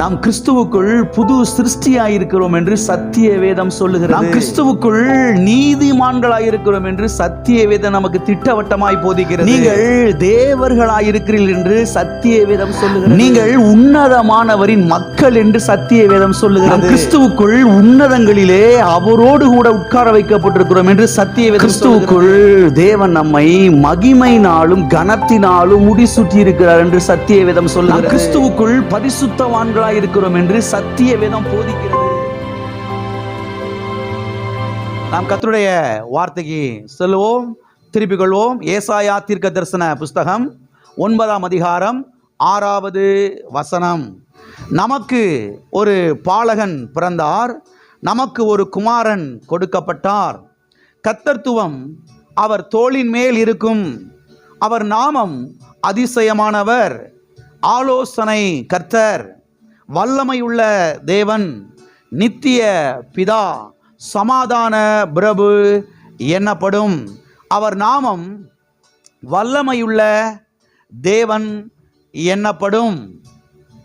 நாம் கிறிஸ்துவுக்குள் புது சிருஷ்டியாயிருக்கிறோம் என்று சத்திய வேதம் சொல்லுகிறது. நாம் கிறிஸ்துவுக்குள் நீதிமான்களாயிருக்கிறோம் என்று சத்திய வேதம் நமக்கு திட்டவட்டமாய் போதிக்கிறது. நீங்கள் தேவர்களாயிருக்கிறீர்கள் என்று சத்திய வேதம் சொல்லுகிறது. நீங்கள் உன்னதமானவரின் மக்கள் என்று சத்திய வேதம் சொல்லுகிறது. கிறிஸ்துவுக்குள் உன்னதங்களிலே அவரோடு கூட உட்கார வைக்கப்பட்டிருக்கிறோம் என்று சத்திய வேதம். கிறிஸ்துவுக்குள் தேவன் நம்மை மகிமையினாலும் கனத்தினாலும் முடிசூட்டி இருக்கிறார் என்று சத்திய வேதம் சொல்லுகிறது. கிறிஸ்துவுக்குள் பரிசுத்தவான்களாய் இருக்கிறோம் என்று சத்திய வேதம் போதிக்கிறது. நாம் கர்த்தருடைய வார்த்தைக்கு செல்வோம், திருப்பிக் கொள்வோம். ஏசாயா தீர்க்க தரிசன புஸ்தகம் 9ஆம் அதிகாரம் 6வது வசனம். நமக்கு ஒரு பாலகன் பிறந்தார், நமக்கு ஒரு குமாரன் கொடுக்கப்பட்டார். கர்த்தத்துவம் அவர் தோளின் மேல் இருக்கும். அவர் நாமம் அதிசயமானவர், ஆலோசனை கர்த்தர், வல்லமையுள்ள தேவன், நித்திய பிதா, சமாதான பிரபு என்னப்படும். அவர் நாமம் வல்லமையுள்ள தேவன் என்னப்படும்.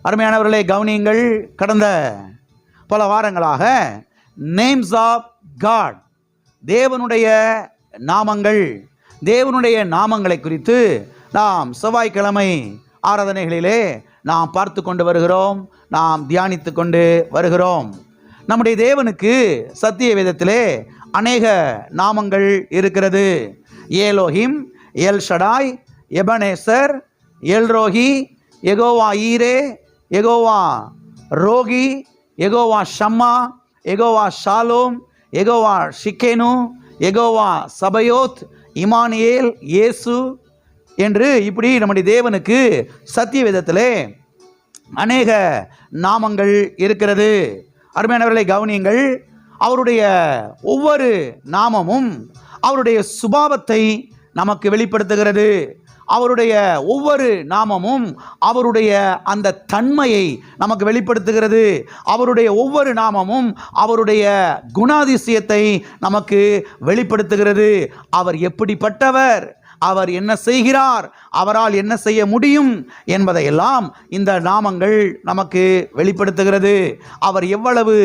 அருமையானவர்களே, கவனியுங்கள். கடந்த பல வாரங்களாக நேம்ஸ் ஆஃப் காட், தேவனுடைய நாமங்கள், தேவனுடைய நாமங்களை குறித்து நாம் செவ்வாய்க்கிழமை ஆராதனைகளிலே நாம் பார்த்து கொண்டு வருகிறோம், நாம் தியானித்து கொண்டு வருகிறோம். நம்முடைய தேவனுக்கு சத்திய வேதத்திலே அநேக நாமங்கள் இருக்கிறது. Elohim, El Shaddai, Ebenezer, El Roi, Jehovah Jireh, Jehovah Rohi, Jehovah Shammah, Jehovah Shalom, Jehovah Tsidkenu, Jehovah Sabaoth, Immanuel, Yesu என்று இப்படி நம்முடைய தேவனுக்கு சத்திய வேதத்திலே அநேக நாமங்கள் இருக்கிறது. அருமையானவர்களை கவனியுங்கள். அவருடைய ஒவ்வொரு நாமமும் அவருடைய சுபாவத்தை நமக்கு வெளிப்படுத்துகிறது. அவருடைய ஒவ்வொரு நாமமும் அவருடைய அந்த தன்மையை நமக்கு வெளிப்படுத்துகிறது. அவருடைய ஒவ்வொரு நாமமும் அவருடைய குணாதிசயத்தை நமக்கு வெளிப்படுத்துகிறது. அவர் எப்படிப்பட்டவர், அவர் என்ன செய்கிறார், அவரால் என்ன செய்ய முடியும் என்பதையெல்லாம் இந்த நாமங்கள் நமக்கு வெளிப்படுத்துகிறது. அவர் எவ்வளவு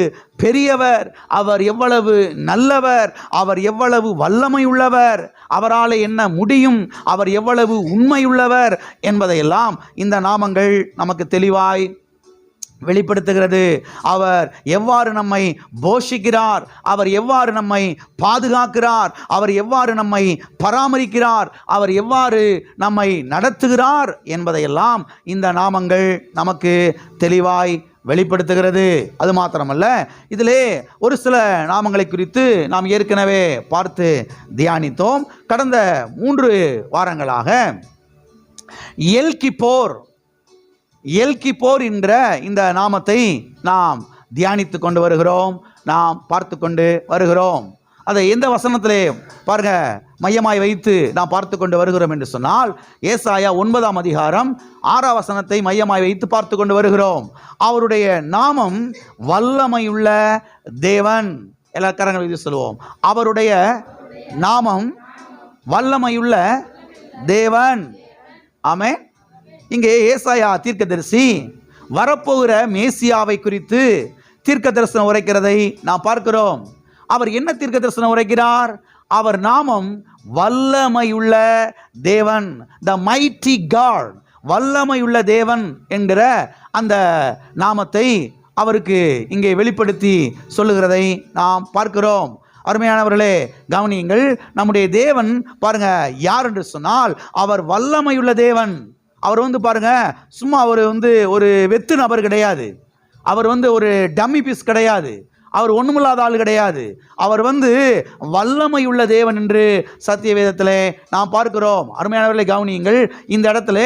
பெரியவர், அவர் எவ்வளவு நல்லவர், அவர் எவ்வளவு வல்லமை உள்ளவர், அவரால் என்ன முடியும், அவர் எவ்வளவு உண்மையுள்ளவர் என்பதையெல்லாம் இந்த நாமங்கள் நமக்கு தெளிவாய் வெளிப்படுத்துகிறது. அவர் எவ்வாறு நம்மை போஷிக்கிறார், அவர் எவ்வாறு நம்மை பாதுகாக்கிறார், அவர் எவ்வாறு நம்மை பராமரிக்கிறார், அவர் எவ்வாறு நம்மை நடத்துகிறார் என்பதையெல்லாம் இந்த நாமங்கள் நமக்கு தெளிவாய் வெளிப்படுத்துகிறது. அது மாத்திரமல்ல, இதிலே ஒரு சில நாமங்களை குறித்து நாம் ஏற்கனவே பார்த்து தியானித்தோம். கடந்த 3 வாரங்களாக எல்கிப்போர், எல்கிப்போர் என்ற இந்த நாமத்தை நாம் தியானித்து கொண்டு வருகிறோம், நாம் பார்த்து கொண்டு வருகிறோம். அதை எந்த வசனத்திலே பாருங்க மையமாய் வைத்து நாம் பார்த்து கொண்டு வருகிறோம் என்று சொன்னால், ஏசாயா 9ஆம் அதிகாரம் 6ஆம் வசனத்தை மையமாய் வைத்து பார்த்து கொண்டு வருகிறோம். அவருடைய நாமம் வல்லமையுள்ள தேவன். எல்லா கரங்கள் வைத்து சொல்லுவோம், அவருடைய நாமம் வல்லமையுள்ள தேவன். ஆமென். இங்கே ஏசாயா தீர்க்கதரிசி வரப்போகிற மேசியாவை குறித்து தீர்க்க தரிசனம் உரைக்கிறதை நாம் பார்க்கிறோம். அவர் என்ன தீர்க்க தரிசனம் உரைக்கிறார்? அவர் நாமம் வல்லமையுள்ள தேவன், த மைட்டி காட், வல்லமையுள்ள தேவன் என்கிற அந்த நாமத்தை அவருக்கு இங்கே வெளிப்படுத்தி சொல்லுகிறதை நாம் பார்க்கிறோம். அருமையானவர்களே கவனியுங்கள். நம்முடைய தேவன் பாருங்க யார் என்று சொன்னால், அவர் வல்லமையுள்ள தேவன். அவர் பாருங்க சும்மா அவர் ஒரு வெத்து நபர் கிடையாது. அவர் ஒரு டம்மி பீஸ் கிடையாது. அவர் ஒண்ணுமில்லாத ஆள் கிடையாது. அவர் வல்லமையுள்ள தேவன் என்று சத்திய வேதத்திலே நாம் பார்க்கிறோம். அருமையானவர்களை கவனியுங்கள். இந்த இடத்துல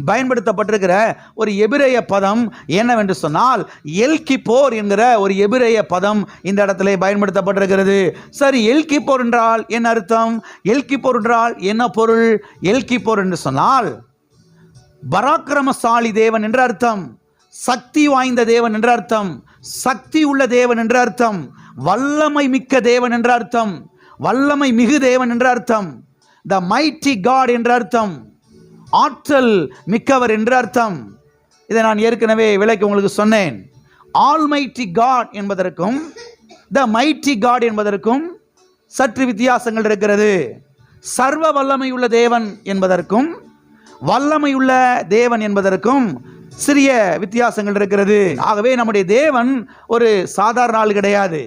பயன்படுத்தப்பட்டிருக்கிற ஒரு எபிரேய பதம் என்னவென்று சொன்னால், எல்கிப்போர் என்கிற ஒரு எபிரேய பதம் இந்த இடத்துல பயன்படுத்தப்பட்டிருக்கிறது. சரி, எல்கிப்போர் என்றால் என்ன அர்த்தம்? எல்கிப்போர் என்றால் என்ன பொருள்? எல்கிப்போர் என்று சொன்னால் பராக்கிரமசாலி தேவன் என்ற அர்த்தம், சக்தி வாய்ந்த தேவன் என்ற அர்த்தம், சக்தி உள்ள தேவன் என்ற அர்த்தம், வல்லமை மிக்க தேவன் என்ற அர்த்தம், வல்லமை மிகு தேவன் என்ற அர்த்தம், த மைட்டி காட் என்ற அர்த்தம், ஆற்றல் மிக்கவர் என்ற அர்த்தம். இதை நான் ஏற்கனவே விளக்கி உங்களுக்கு சொன்னேன். ஆல்மைட்டி காட் என்பதற்கும் த மைட்டி காட் என்பதற்கும் சற்று வித்தியாசங்கள் இருக்கிறது. சர்வ வல்லமையுள்ள தேவன் என்பதற்கும் வல்லமையுள்ள தேவன் என்பதற்கும் சிறிய வித்தியாசங்கள் இருக்கிறது. ஆகவே நம்முடைய தேவன் ஒரு சாதாரண ஆள் கிடையாது,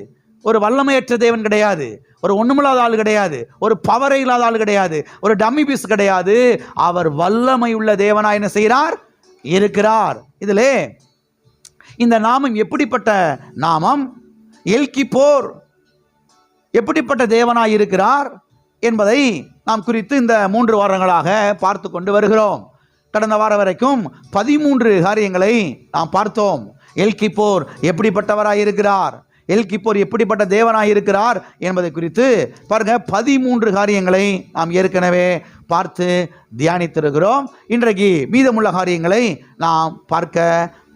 ஒரு வல்லமையற்ற தேவன் கிடையாது, ஒரு ஒண்ணுமில்லாத ஆள் கிடையாது, ஒரு பவரை இல்லாத ஆள் கிடையாது, ஒரு டம்மி பீஸ் கிடையாது. அவர் வல்லமையுள்ள தேவனாய் என்ன செய்கிறார்? இருக்கிறார். இதிலே இந்த நாமம் எப்படிப்பட்ட நாமம்? எல்கிப்போர் எப்படிப்பட்ட தேவனாய் இருக்கிறார் என்பதை நாம் குறித்து இந்த 3 வாரங்களாக பார்த்து கொண்டு வருகிறோம். கடந்த வாரம் வரைக்கும் 13 காரியங்களை நாம் பார்த்தோம். எல்கிப்போர் எப்படிப்பட்டவராய் இருக்கிறார், எல்கிப்போர் எப்படிப்பட்ட தேவனாய் இருக்கிறார் என்பதை குறித்து பாருங்க 13 காரியங்களை நாம் ஏற்கனவே பார்த்து தியானித்திருக்கிறோம். இன்றைக்கு மீதமுள்ள காரியங்களை நாம் பார்க்க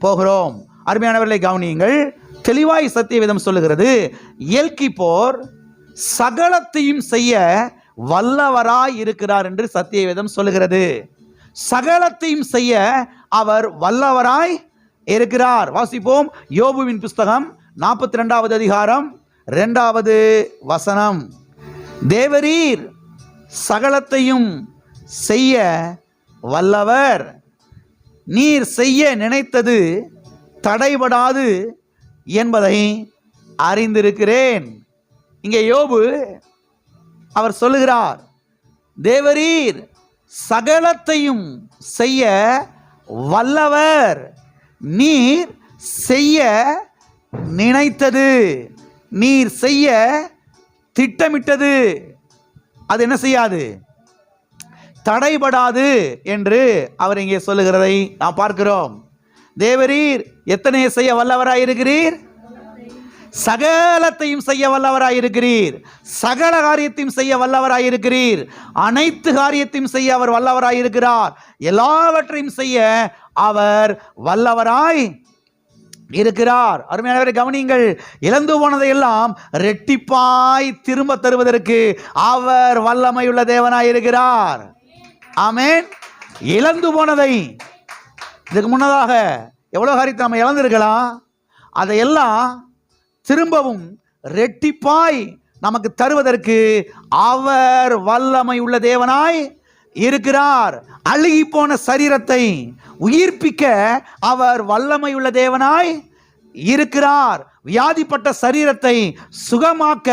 போகிறோம். அருமையானவர்களை கவனியுங்கள். தெளிவாய் சத்தியவேதம் சொல்லுகிறது, எல்கிப்போர் சகலத்தையும் செய்ய வல்லவராய் இருக்கிறார் என்று சத்தியவேதம் சொல்லுகிறது. சகலத்தையும் செய்ய அவர் வல்லவராய் இருக்கிறார். வாசிப்போம். யோபுவின் புஸ்தகம் 42வது அதிகாரம் 2வது வசனம். தேவரீர் சகலத்தையும் செய்ய வல்லவர், நீர் செய்ய நினைத்தது தடைபடாது என்பதை அறிந்திருக்கிறேன். இங்கே யோபு அவர் சொல்லுகிறார், தேவரீர் சகலத்தையும் செய்ய வல்லவர், நீர் செய்ய நினைத்தது, நீர் செய்ய திட்டமிட்டது அது என்ன செய்யாது? தடைபடாது என்று அவர் இங்கே சொல்லுகிறதை நாம் பார்க்கிறோம். தேவரீர் எத்தனை செய்ய வல்லவராய் இருக்கிறீர்? சகலத்தையும் செய்ய வல்லவராய் இருக்கிறீர். சகல காரியத்தையும் செய்ய வல்லவராய் இருக்கிறீர். அனைத்து காரியத்தையும் செய்ய அவர் வல்லவராய் இருக்கிறார். எல்லாவற்றையும் செய்ய அவர் வல்லவராய் இருக்கிறார். அருமையானவரை கவனியுங்கள். இழந்து போனதையெல்லாம் ரெட்டிப்பாய் திரும்ப தருவதற்கு அவர் வல்லமையுள்ள தேவனாய் இருக்கிறார். ஆமென். இழந்து போனதை, இதுக்கு முன்னதாக எவ்வளவு காரியத்தை நம்ம இழந்திருக்கலாம், அதையெல்லாம் திரும்பவும் ரெட்டிப்பாய் நமக்கு தருவதற்கு அவர் வல்லமை உள்ள தேவனாய் இருக்கிறார். அழுகி போன சரீரத்தை உயிர்ப்பிக்க அவர் வல்லமை உள்ள தேவனாய் இருக்கிறார். வியாதிப்பட்ட சரீரத்தை சுகமாக்க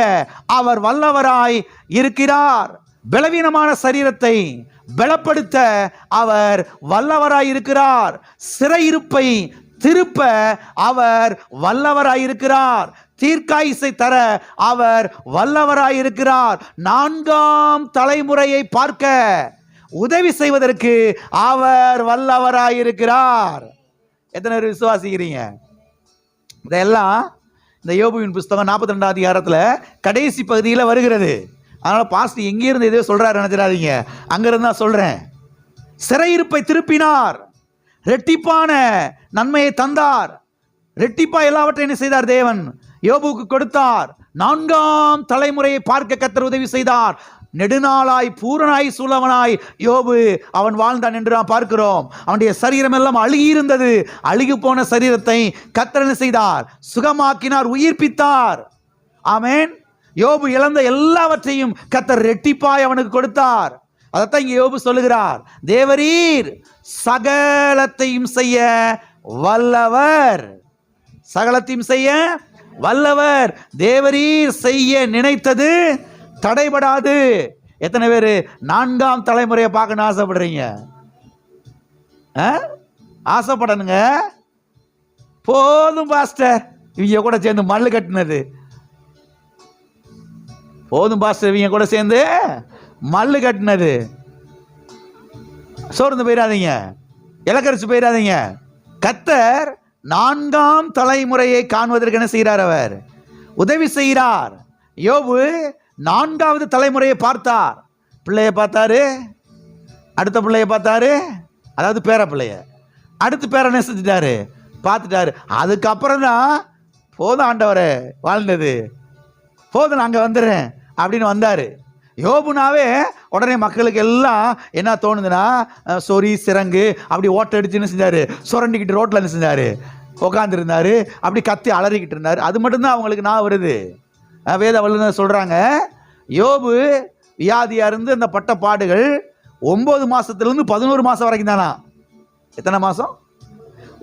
அவர் வல்லவராய் இருக்கிறார். பலவீனமான சரீரத்தை பலப்படுத்த அவர் வல்லவராய் இருக்கிறார். சிறையிருப்பை திருப்ப அவர் வல்லவராய் இருக்கிறார். தீர்க்காயுசை தர அவர் வல்லவராய் இருக்கிறார். 4ஆம் தலைமுறையை பார்க்க உதவி செய்வதற்கு அவர் வல்லவராய் இருக்கிறார். எத்தனை பேர் விசுவாசிக்கிறீங்க? இதெல்லாம் இந்த யோபுவின் புஸ்தகம் 42 அதிகாரத்தில் கடைசி பகுதியில் வருகிறது. அதனால் பாஸ்டர் எங்கிருந்து எதையோ சொல்கிறாரு நினைச்சிடாதீங்க, அங்கிருந்து தான் சொல்கிறேன். சிறையிருப்பை திருப்பினார், ரெட்டிப்பான நன்மையை தந்தார். ரெட்டிப்பா எல்லாவற்றையும் என்ன செய்தார்? தேவன் யோபுவுக்கு கொடுத்தார். 4ஆம் தலைமுறையை பார்க்க கர்த்தர் உதவி செய்தார். நெடுநாளாய் பூரணாய் சூழவனாய் யோபு அவன் வாழ்ந்தான் என்று நாம் பார்க்கிறோம். அவனுடைய சரீரம் எல்லாம் அழுகியிருந்தது. அழுகி போன சரீரத்தை கர்த்தர் என்ன செய்தார்? சுகமாக்கினார், உயிர்ப்பித்தார். ஆமென். யோபு இழந்த எல்லாவற்றையும் கர்த்தர் ரெட்டிப்பாய் அவனுக்கு கொடுத்தார். அதைத்தான் இங்கே யோபு சொல்லுகிறார், தேவரீர் சகலத்தையும் செய்ய வல்லவர். சகலத்தையும் செய்ய வல்லவர். தேவரீர் செய்ய நினைத்தது தடைபடாது. எத்தனை பேர் 4ஆம் தலைமுறையை பார்க்கணும்னு ஆசைப்படுறீங்க? ஆசைப்படணுங்க. போதும் பாஸ்டர் இவங்க கூட சேர்ந்து மல்லு கட்டினது, போதும் பாஸ்டர் இவங்க கூட சேர்ந்து மல்லு கட்டினது. சோர்ந்து போயிடாதீங்க, இலக்கரிச்சு போயிடாதீங்க. கர்த்தர் 4ஆம் தலைமுறையை காண்பதற்கு என்ன செய்கிறார்? அவர் உதவி செய்கிறார். யோபு 4வது தலைமுறையை பார்த்தார். பிள்ளைய பார்த்தாரு, அடுத்த பிள்ளைய பார்த்தாரு, அதாவது பேர பிள்ளைய, அடுத்து பேர செஞ்சுட்டாரு, பார்த்துட்டாரு. அதுக்கப்புறம் தான் போதும் ஆண்டவரே வாழ்ந்தது, போதும் நான் அங்கே வந்துடுறேன் அப்படின்னு வந்தார். யோபுனாவே உடனே மக்களுக்கு எல்லாம் என்ன தோணுதுன்னா, சொறி சிறங்கு அப்படி ஓட்ட அடிச்சுன்னு செஞ்சார், சுரண்டிக்கிட்டு ரோட்டில் என்ன செஞ்சார், உட்காந்துருந்தார், அப்படி கத்தி அலறிக்கிட்டு இருந்தார். அது மட்டும்தான் அவங்களுக்கு நான் வருது. வேத வல்லுநர் சொல்கிறாங்க, யோபு வியாதியாக இருந்து அந்த பட்ட பாடுகள் 9 மாதத்துலேருந்து 11 மாதம் வரைக்கும் தானா. எத்தனை மாதம்?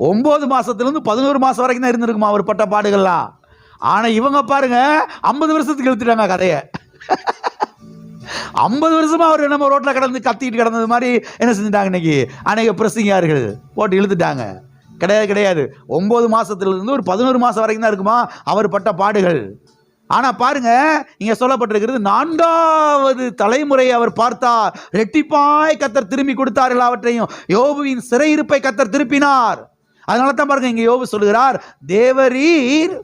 9 மாதத்துலேருந்து 11 மாதம் வரைக்கும் தான் இருந்திருக்குமா அவர் பட்ட பாடுகள்லாம். ஆனால் இவங்க பாருங்க 50 வருஷத்துக்கு இழுத்துட்டாங்க கதையை. 50 வருஷமா அவர் நம்ம ரோட்டில் கடந்து கத்திக்கிட்டு கிடந்தது மாதிரி என்ன செஞ்சுட்டாங்க இன்னைக்கு அநேக பிரசங்கியார்கள் போட்டு இழுத்துட்டாங்க. கிடையாது. 9 மாதத்துலேருந்து ஒரு 11 மாதம் வரைக்கும் தான் இருக்குமா அவர் பட்ட பாடுகள். ஆனால் பாருங்க, இங்கே சொல்லப்பட்டிருக்கிறது 4வது தலைமுறை அவர் பார்த்தார், ரெட்டிப்பாய் கர்த்தர் திரும்பி கொடுத்தார் எல்லாவற்றையும். யோபுவின் சிறையிருப்பை கர்த்தர் திருப்பினார். அதனால தான் பாருங்க இங்கே யோபு சொல்கிறார், தேவரீர்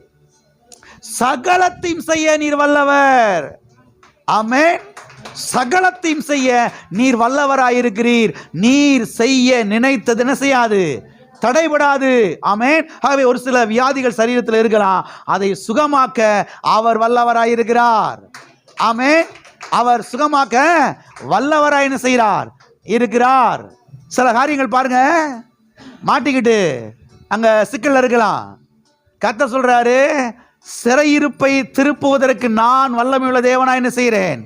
சகலத்தையும் செய்ய நீர் வல்லவர். ஆமென். சகலத்தையும் செய்ய நீர் வல்லவராயிருக்கிறீர். நீர் செய்ய நினைத்தது என்ன செய்யாது, தடைபடாது. ஆமென். ஆகவே ஒரு சில வியாதிகள் சரீரத்தில் இருக்கலாம், அதை சுகமாக்க அவர் வல்லவராயிருக்கிறார். ஆமென். அவர் சுகமாக்க வல்லவராய் என்ன செய்கிறார், இருக்கிறார். சில காரியங்கள் பாருங்க மாட்டிக்கிட்டு அங்க சிக்கல் இருக்கலாம். கர்த்தர் சொல்றாரு, சிறையிருப்பை திருப்புவதற்கு நான் வல்லமையுள்ள தேவனாய் என்ன செய்கிறேன்,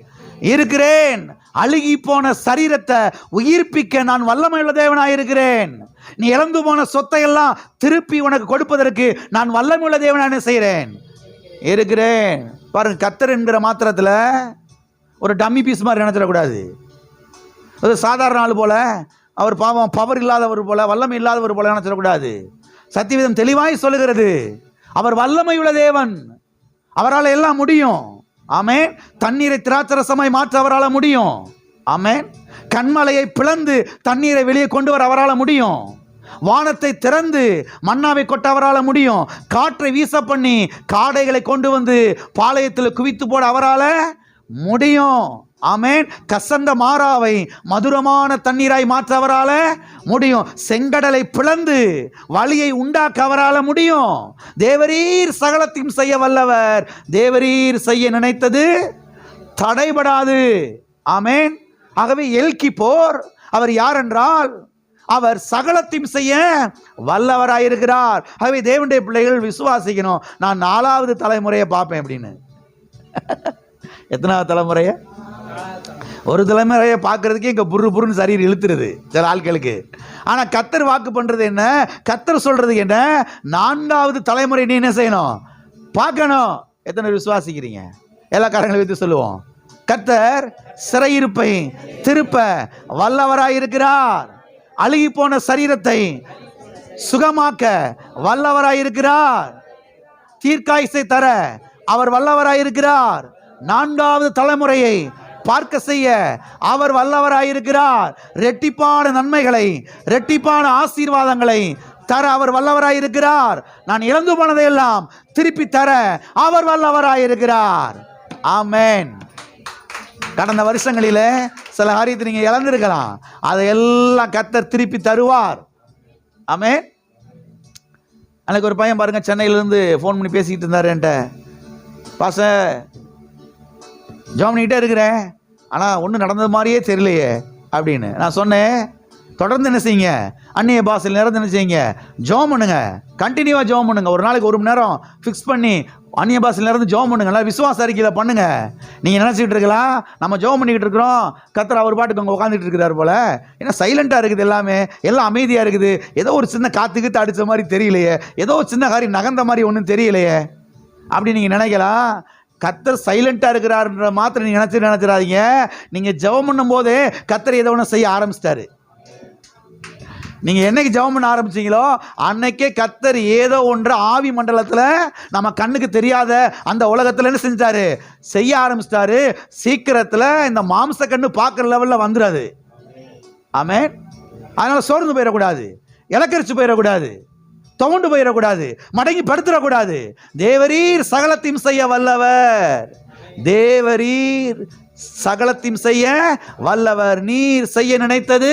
இருக்கிறேன். அழுகி போன சரீரத்தை உயிர்ப்பிக்க நான் வல்லமையுள்ள தேவனாய் இருக்கிறேன். நீ இழந்து போன சொத்தை எல்லாம் திருப்பி உனக்கு கொடுப்பதற்கு நான் வல்லமையுள்ள தேவனாய் என்ன செய்கிறேன், இருக்கிறேன். பாருங்க, கர்த்தர் என்கிற மாத்திரத்தில் ஒரு டம்மி பீஸ் மாதிரி நினைச்சிடக்கூடாது. அது சாதாரண ஆள் போல, அவர் பாவம் பவர் இல்லாதவர் போல, வல்லமை இல்லாதவர் போல நினைச்சிடக்கூடாது. சத்தியவேதம் தெளிவாய் சொல்லுகிறது, அவர் வல்லமையுள்ள தேவன், அவரால் எல்லாம் முடியும். ஆமென். தண்ணீரை திராட்சரசமாய் மாற்ற அவரால் முடியும். ஆமென். கண்மலையை பிளந்து தண்ணீரை வெளியே கொண்டு வர அவரால் முடியும். வானத்தை திறந்து மன்னாவை கொட்ட அவரால் முடியும். காற்றை வீச பண்ணி காடைகளை கொண்டு வந்து பாளையத்தில் குவித்து போட அவரால் முடியும். ஆமென். கசந்த மாறாவை மதுரமான தண்ணீராய் மாற்ற அவரால் முடியும். செங்கடலை பிளந்து வழியை உண்டாக்க அவரால் முடியும். தேவரீர் சகலத்தையும் செய்ய வல்லவர். தேவரீர் செய்ய நினைத்தது தடைபடாது. ஆமென். ஆகவே எல்கிப்போர் அவர் யார் என்றால், அவர் சகலத்தையும் செய்ய வல்லவராயிருக்கிறார். ஆகவே தேவனுடைய பிள்ளைகள் விசுவாசிக்கணும், நான் 4வது தலைமுறையை பார்ப்பேன் அப்படின்னு. எத்தனாவது தலைமுறையை? ஒரு தலைமுறையை பார்க்கறதுக்கே இங்கே புருன்னு சரீரம் இழுத்துருது சில ஆட்களுக்கு. ஆனால் கர்த்தர் வாக்கு பண்ணுறது என்ன, கர்த்தர் சொல்கிறது என்ன, 4வது தலைமுறை நீ என்ன செய்யணும், பார்க்கணும். எத்தனை விசுவாசிக்கிறீங்க? எல்லா காரங்களை வைத்து சொல்லுவோம். கர்த்தர் சிறையிருப்பை திருப்ப வல்லவராயிருக்கிறார். அழுகி போன சரீரத்தை சுகமாக்க வல்லவராயிருக்கிறார். தீர்க்காயுசை தர அவர் வல்லவராயிருக்கிறார். 4வது தலைமுறையை பார்க்க செய்ய அவர் வல்லவராயிருக்கிறார். ரெட்டிப்பான நன்மைகளை, ரெட்டிப்பான ஆசீர்வாதங்களை தர அவர் வல்லவராயிருக்கிறார். நான் இழந்து போனதையெல்லாம் திருப்பி தர அவர் வல்லவராயிருக்கிறார். ஆமென். கடந்த வருஷங்களில் சில காரியத்தை நீங்கள் இழந்திருக்கலாம், அதையெல்லாம் கர்த்தர் திருப்பி தருவார். ஆமென். அன்னைக்கு ஒரு பையன் பாருங்க, சென்னையிலேருந்து ஃபோன் பண்ணி பேசிக்கிட்டு இருந்தார் என்கிட்ட, பாஸ்டர் ஜெபம் பண்ணிக்கிட்டே இருக்கிறேன், ஆனால் ஒன்றும் நடந்தது மாதிரியே தெரியலையே அப்படின்னு. நான் சொன்னேன், தொடர்ந்து என்ன செய்யுங்க, அந்நிய பாஷையில் நிறந்து என்ன செய்யுங்க, ஜெபம் பண்ணுங்க, கண்டினியூவாக ஜெபம் பண்ணுங்க. ஒரு நாளைக்கு 1 மணி நேரம் ஃபிக்ஸ் பண்ணி அந்நிய பாஷையில் நிறந்து ஜெபம் பண்ணுங்க. நல்லா விசுவாச அறிக்கையில் பண்ணுங்க. நீங்கள் நினச்சிக்கிட்டு இருக்கலாம் நம்ம ஜெபம் பண்ணிக்கிட்டு இருக்கிறோம், கர்த்தர் அவர் பாட்டுக்கு அங்கே உட்காந்துட்டு இருக்கிறார் போல, ஏன்னா சைலண்ட்டாக இருக்குது, எல்லாமே எல்லாம் அமைதியாக இருக்குது, ஏதோ ஒரு சின்ன காற்றுக்கிட்டு அடித்த மாதிரி தெரியலையே, ஏதோ ஒரு சின்ன காரியம் நகர்ந்த மாதிரி ஒன்றும் தெரியலையே அப்படி நீங்கள் நினைக்கலாம். கர்த்தர் சைலண்டாக இருக்கிறாருன்ற மாத்திரம் நீங்கள் நினச்சிடாதீங்க. நீங்கள் ஜெபம் பண்ணும் போதே கர்த்தர் ஏதோ ஒன்று செய்ய ஆரம்பிச்சிட்டாரு. நீங்கள் என்னைக்கு ஜெபம் பண்ண ஆரம்பிச்சிங்களோ அன்னைக்கே கர்த்தர் ஏதோ ஒன்று ஆவி மண்டலத்தில் நம்ம கண்ணுக்கு தெரியாத அந்த உலகத்தில் என்ன செஞ்சிட்டாரு, செய்ய ஆரம்பிச்சிட்டாரு. சீக்கிரத்தில் இந்த மாம்ச கண்ணு பார்க்குற லெவலில் வந்துடாது. ஆமென். அதனால் சோர்ந்து போயிடக்கூடாது, இலக்கரிச்சு போயிடக்கூடாது, துவண்டு போயிடக்கூடாது, மடங்கி படுத்துடக்கூடாது. தேவரீர் சகலத்தையும் செய்ய வல்லவர். தேவரீர் சகலத்தையும் செய்ய வல்லவர். நீர் செய்ய நினைத்தது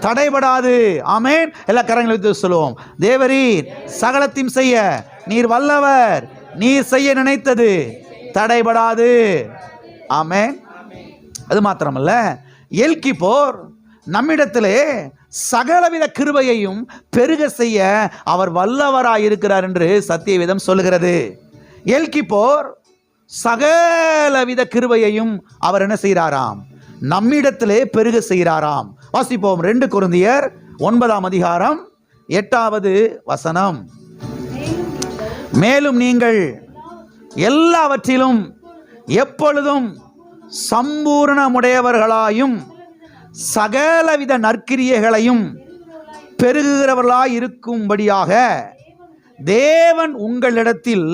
தடைபடாது. ஆமென். எல்லா கரங்களை வைத்து சொல்லுவோம், தேவரீர் சகலத்தையும் செய்ய நீர் வல்லவர். நீர் செய்ய நினைத்தது தடைபடாது. ஆமென். அது மாத்திரமல்ல, எல்கிப்போர் நம்மிடத்திலே சகலவித கிருபையையும் பெருக செய்ய அவர் வல்லவராயிருக்கிறார் என்று சத்தியவேதம் சொல்லுகிறது. எல்கிப்போர் சகலவித கிருபையையும் அவர் என்ன செய்கிறாராம்? நம்மிடத்திலே பெருக செய்கிறாராம். வாசிப்போம். 2 கொரிந்தியர் 9ஆம் அதிகாரம் 8வது வசனம். மேலும் நீங்கள் எல்லாவற்றிலும் எப்பொழுதும் சம்பூரணமுடையவர்களாயும் சகலவித நற்கிரியைகளையும் பெருகுகிறவர்களாய் இருக்கும்படியாக தேவன் உங்களிடத்தில்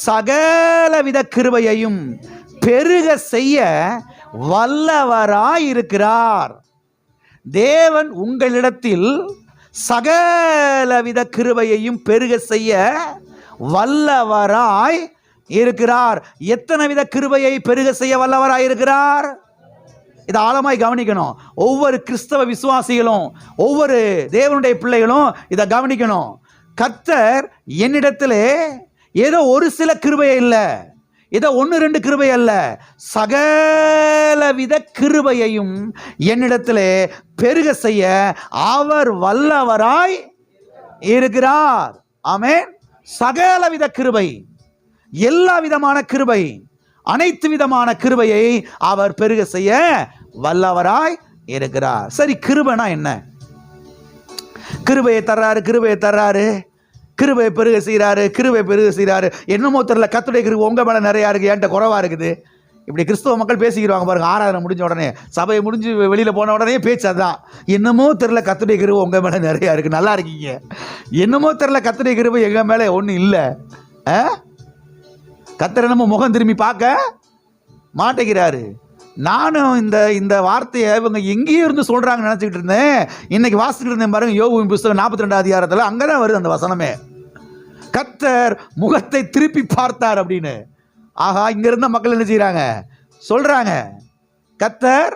சகலவித கிருபையையும் பெருக செய்ய வல்லவராய் இருக்கிறார். தேவன் உங்களிடத்தில் சகலவித கிருபையையும் பெருக செய்ய வல்லவராய் இருக்கிறார். எத்தனை வித கிருபையை பெருக செய்ய வல்லவராய் இருக்கிறார்? இதை ஆழமாய் கவனிக்கணும். ஒவ்வொரு கிறிஸ்தவ விசுவாசிகளும், ஒவ்வொரு தேவனுடைய பிள்ளைகளும் இதை கவனிக்கணும். கர்த்தர் என்னிடத்திலே ஏதோ ஒரு சில கிருபை இல்லை, ஏதோ 1-2 கிருபை அல்ல, சகலவித கிருபையையும் என்னிடத்திலே பெருக செய்ய அவர் வல்லவராய் இருக்கிறார். ஆமென். சகலவித கிருபை, எல்லா விதமான கிருபை, அனைத்து விதமான கிருபையை அவர் பெருக செய்ய வல்லவராய் இருக்கிறார். சரி, கிருபைனா என்ன? கிருபையை தர்றாரு, கிருபையை தர்றாரு, கிருபையை பெருக செய்கிறாரு, கிருபை பெருக செய்கிறாரு. என்னமோ தெரியல, கர்த்தருடைய கிருபை உங்கள் மேலே நிறையா இருக்குது, என்கிட்ட குறைவாக இருக்குது. இப்படி கிறிஸ்தவ மக்கள் பேசிக்கிறாங்க பாருங்க. ஆராதனை முடிஞ்ச உடனே, சபையை முடிஞ்சு வெளியில் போன உடனே பேச்சு அதுதான். என்னமோ தெரியல, கர்த்தருடைய கிருபை உங்கள் மேலே நிறையா இருக்குது, நல்லா இருக்கீங்க. என்னமோ தெரியல, கர்த்தருடைய கிருபை எங்கள் மேலே ஒன்றும் இல்லை. கர்த்தர் நம்ம முகம் திரும்பி பார்க்க மாட்டேங்கிறாரு. நானும் இந்த வார்த்தையை இவங்க எங்கேயும் இருந்து சொல்கிறாங்க நினச்சிக்கிட்டு இருந்தேன். இன்னைக்கு வாசிக்கிட்டு இருந்தேன் பாருங்க, யோபு புத்தகம் 42 அதிகாரத்தில் அங்கே தான் வருது அந்த வசனமே. கர்த்தர் முகத்தை திருப்பி பார்த்தார் அப்படின்னு. ஆஹா, இங்க இருந்த மக்கள் என்ன செய்யறாங்க? சொல்றாங்க, கர்த்தர்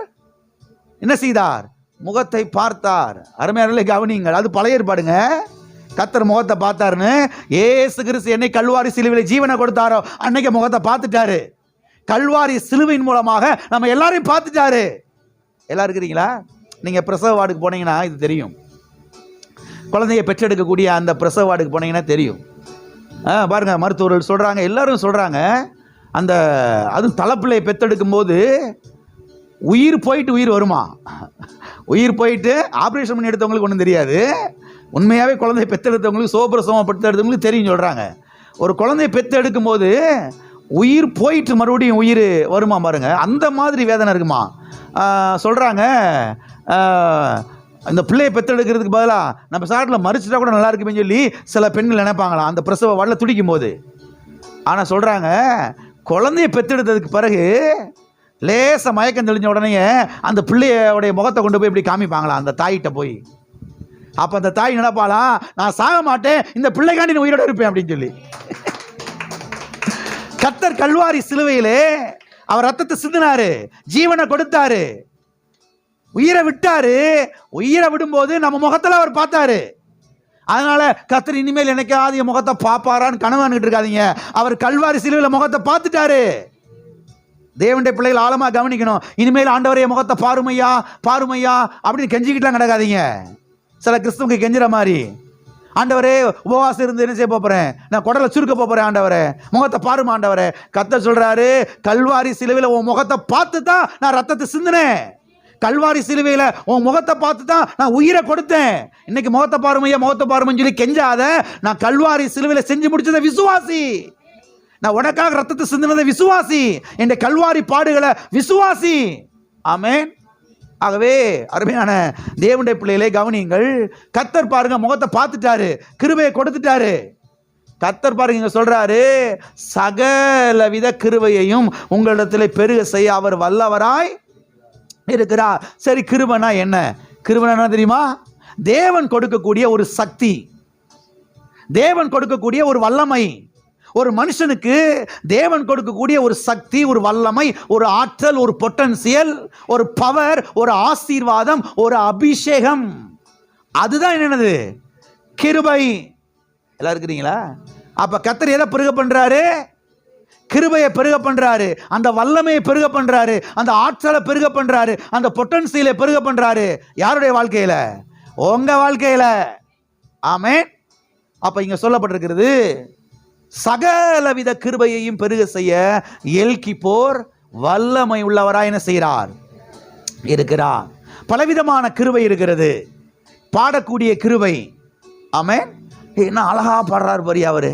என்ன செய்தார்? முகத்தை பார்த்தார். அருமையானவர்களே கவனியுங்கள், அது பழைய ஏற்பாடுங்க. கர்த்தர் முகத்தை பார்த்தாருன்னு, ஏசு கிறிஸ்து என்னை கல்வாரி சிலுவையில் ஜீவனை கொடுத்தாரோ அன்னைக்கு முகத்தை பார்த்துட்டாரு. கல்வாரி சிலுவையின் மூலமாக நம்ம எல்லாரையும் பார்த்துட்டாரு. எல்லாரும் இருக்கிறீங்களா? நீங்க பிரசவ வார்டுக்கு போனீங்கன்னா இது தெரியும். குழந்தைய பெற்றெடுக்கக்கூடிய அந்த பிரசவ வார்டுக்கு போனீங்கன்னா தெரியும். பாருங்க, மருத்துவர்கள் சொல்றாங்க, எல்லாரும் சொல்றாங்க, அந்த அதுவும் தலைப்பிள்ளையை பெற்றெடுக்கும் போது உயிர் போயிட்டு உயிர் வருமா? உயிர் போயிட்டு ஆப்ரேஷன் பண்ணி எடுத்தவங்களுக்கு ஒன்றும் தெரியாது. உண்மையாகவே குழந்தைய பெற்றெடுத்தவங்களுக்கு, சோபிரசவம் பெற்றெடுத்தவங்களுக்கு தெரியும் சொல்கிறாங்க. ஒரு குழந்தைய பெற்றெடுக்கும் போது உயிர் போயிட்டு மறுபடியும் உயிர் வருமா பாருங்க, அந்த மாதிரி வேதனை இருக்குமா சொல்கிறாங்க. இந்த பிள்ளையை பெற்றெடுக்கிறதுக்கு பதிலாக நம்ம சாட்டில் மறிச்சிட்டா கூட நல்லா இருக்குமே சொல்லி சில பெண்கள் நினைப்பாங்களாம் அந்த பிரசவ வார்டில் துடிக்கும் போது. ஆனால் சொல்கிறாங்க, குழந்தைய பெற்றெடுத்ததுக்கு பிறகு லேசாக மயக்கம் தெளிஞ்ச உடனே அந்த பிள்ளையோடைய முகத்தை கொண்டு போய் இப்படி காமிப்பாங்களாம் அந்த தாயிட்ட போய். அப்போ அந்த தாய் நினைப்பாலாம், நான் சாக மாட்டேன், இந்த பிள்ளைக்காண்டி நான் உயிரோடு இருப்பேன் அப்படின்னு சொல்லி. கர்த்தர் கல்வாரி சிலுவையிலே அவர் ரத்தத்தை சிந்தினாரு, ஜீவனை கொடுத்தாரு, உயிரை விட்டாரு. உயிரை விடும்போது நம்ம முகத்தில் அவர் பார்த்தாரு. அதனால கர்த்தர் இனிமேல் என்னைக்காவது என் முகத்தை பார்ப்பாரான்னு கனவான்கிட்டு இருக்காதீங்க. அவர் கல்வாரி சிலுவையில் முகத்தை பார்த்துட்டாரு. தேவனுடைய பிள்ளைகள் ஆழமா கவனிக்கணும். இனிமேல் ஆண்டவரைய முகத்தை பாருமையா பாருமையா அப்படின்னு கெஞ்சிக்கிட்டுலாம் கிடக்காதீங்க. சில கிறிஸ்தவங்க கெஞ்சுற மாதிரி, ஆண்டவரே உபவாசம் இருந்து என்ன செய்ய போறேன், நான் குடலை சுருக்க போறேன், ஆண்டவரே முகத்தை பாருமா ஆண்டவரே. கர்த்தர் சொல்றாரு, கல்வாரி சிலுவையில் உன் முகத்தை பார்த்து தான் நான் ரத்தத்தை சிந்தினேன். கல்வாரி சிலுவையில் உன் முகத்தை பார்த்து தான் நான் உயிரை கொடுத்தேன். இன்னைக்கு முகத்தை பாருமையா முகத்தை பாருமைன்னு சொல்லி கெஞ்சாத. நான் கல்வாரி சிலுவையில் செஞ்சு முடிச்சத விசுவாசி. நான் உனக்காக ரத்தத்தை சிந்தினதை விசுவாசி. என் கல்வாரி பாடுகளை விசுவாசி. ஆமென். ஆகவே அருமையான தேவனுடைய பிள்ளைகளே கவனியுங்கள். கர்த்தர் பாருங்க முகத்தை பார்த்துட்டாரு, கிருபையை கொடுத்துட்டாரு. கர்த்தர் பாருங்க இங்க சொல்றாரு, சகலவித கிருபையையும் உங்களிடத்தில் பெருக செய்ய அவர் வல்லவராய் இருக்கிறார். சரி, கிருபைனா என்ன? கிருபைனா என்ன தெரியுமா? தேவன் கொடுக்கக்கூடிய ஒரு சக்தி, தேவன் கொடுக்கக்கூடிய ஒரு வல்லமை. ஒரு மனுஷனுக்கு தேவன் கொடுக்கக்கூடிய ஒரு சக்தி, ஒரு வல்லமை, ஒரு ஆற்றல், ஒரு பொட்டன்சியல், ஒரு பவர், ஒரு ஆசீர்வாதம், ஒரு அபிஷேகம். அதுதான் என்னது? கிருபை. எல்லாம் இருக்கிறீங்களா? அப்ப கர்த்தர் எதை பெருக பண்றாரு? கிருபையை பெருக பண்றாரு, அந்த வல்லமையை பெருக பண்றாரு, அந்த ஆற்றலை பெருக பண்றாரு, அந்த பொட்டன்சியலை பெருக பண்றாரு. யாருடைய வாழ்க்கையில? உங்க வாழ்க்கையில. ஆமென். அப்ப இங்க சொல்லப்பட்டிருக்கிறது, சகலவித கிருபையையும் பெருக செய்ய எல்கிப்போர் வல்லமை உள்ளவராய் என்ன செய்கிறார்? இருக்கிறார். பலவிதமான கிருபை இருக்கிறது. பாடக்கூடிய கிருபை. ஆமென். என்ன அழகா பாடுறாரு பாரு அவரு.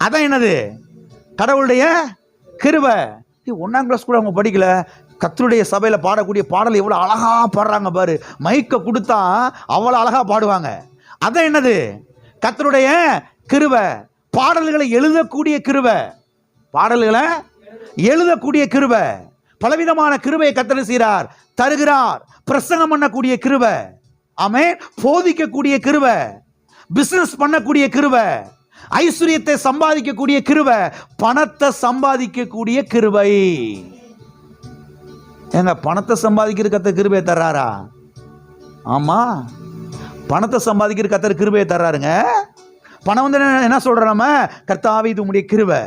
அதான் என்னது? கடவுளுடைய கிருபை. 1ஆம் கிளாஸ் கூட அவங்க படிக்கல, கர்த்தருடைய சபையில் பாடக்கூடிய பாடல் எவ்வளோ அழகா பாடுறாங்க பாரு. மைக்க கொடுத்தா அவ்வளோ அழகா பாடுவாங்க. அதான் என்னது? கர்த்தருடைய கிருபை. பாடல்களை எழுதக்கூடிய கிருபை. பாடல்களை எழுதக்கூடிய கிருபை. பலவிதமான கிருபையை கர்த்தர் செய்கிறார், தருகிறார். பிரசங்கம் பண்ணக்கூடிய கிருபை. ஆமென். போதிக்கக்கூடிய கிருபை, பிசினஸ் பண்ணக்கூடிய கிருபை, ஐஸ்வரியத்தை சம்பாதிக்கக்கூடிய கிருபை, பணத்தை சம்பாதிக்கக்கூடிய கிருபை. ஏங்க, பணத்தை சம்பாதிக்கிற கர்த்தர் கிருபையை தர்றாரா? ஆமா, பணத்தை சம்பாதிக்கிற கர்த்தர் கிருபையை தர்றாருங்க. பணம் வந்து என்ன சொல்றோம் நம்ம? கர்த்தாவே இது உம்முடைய கிருபை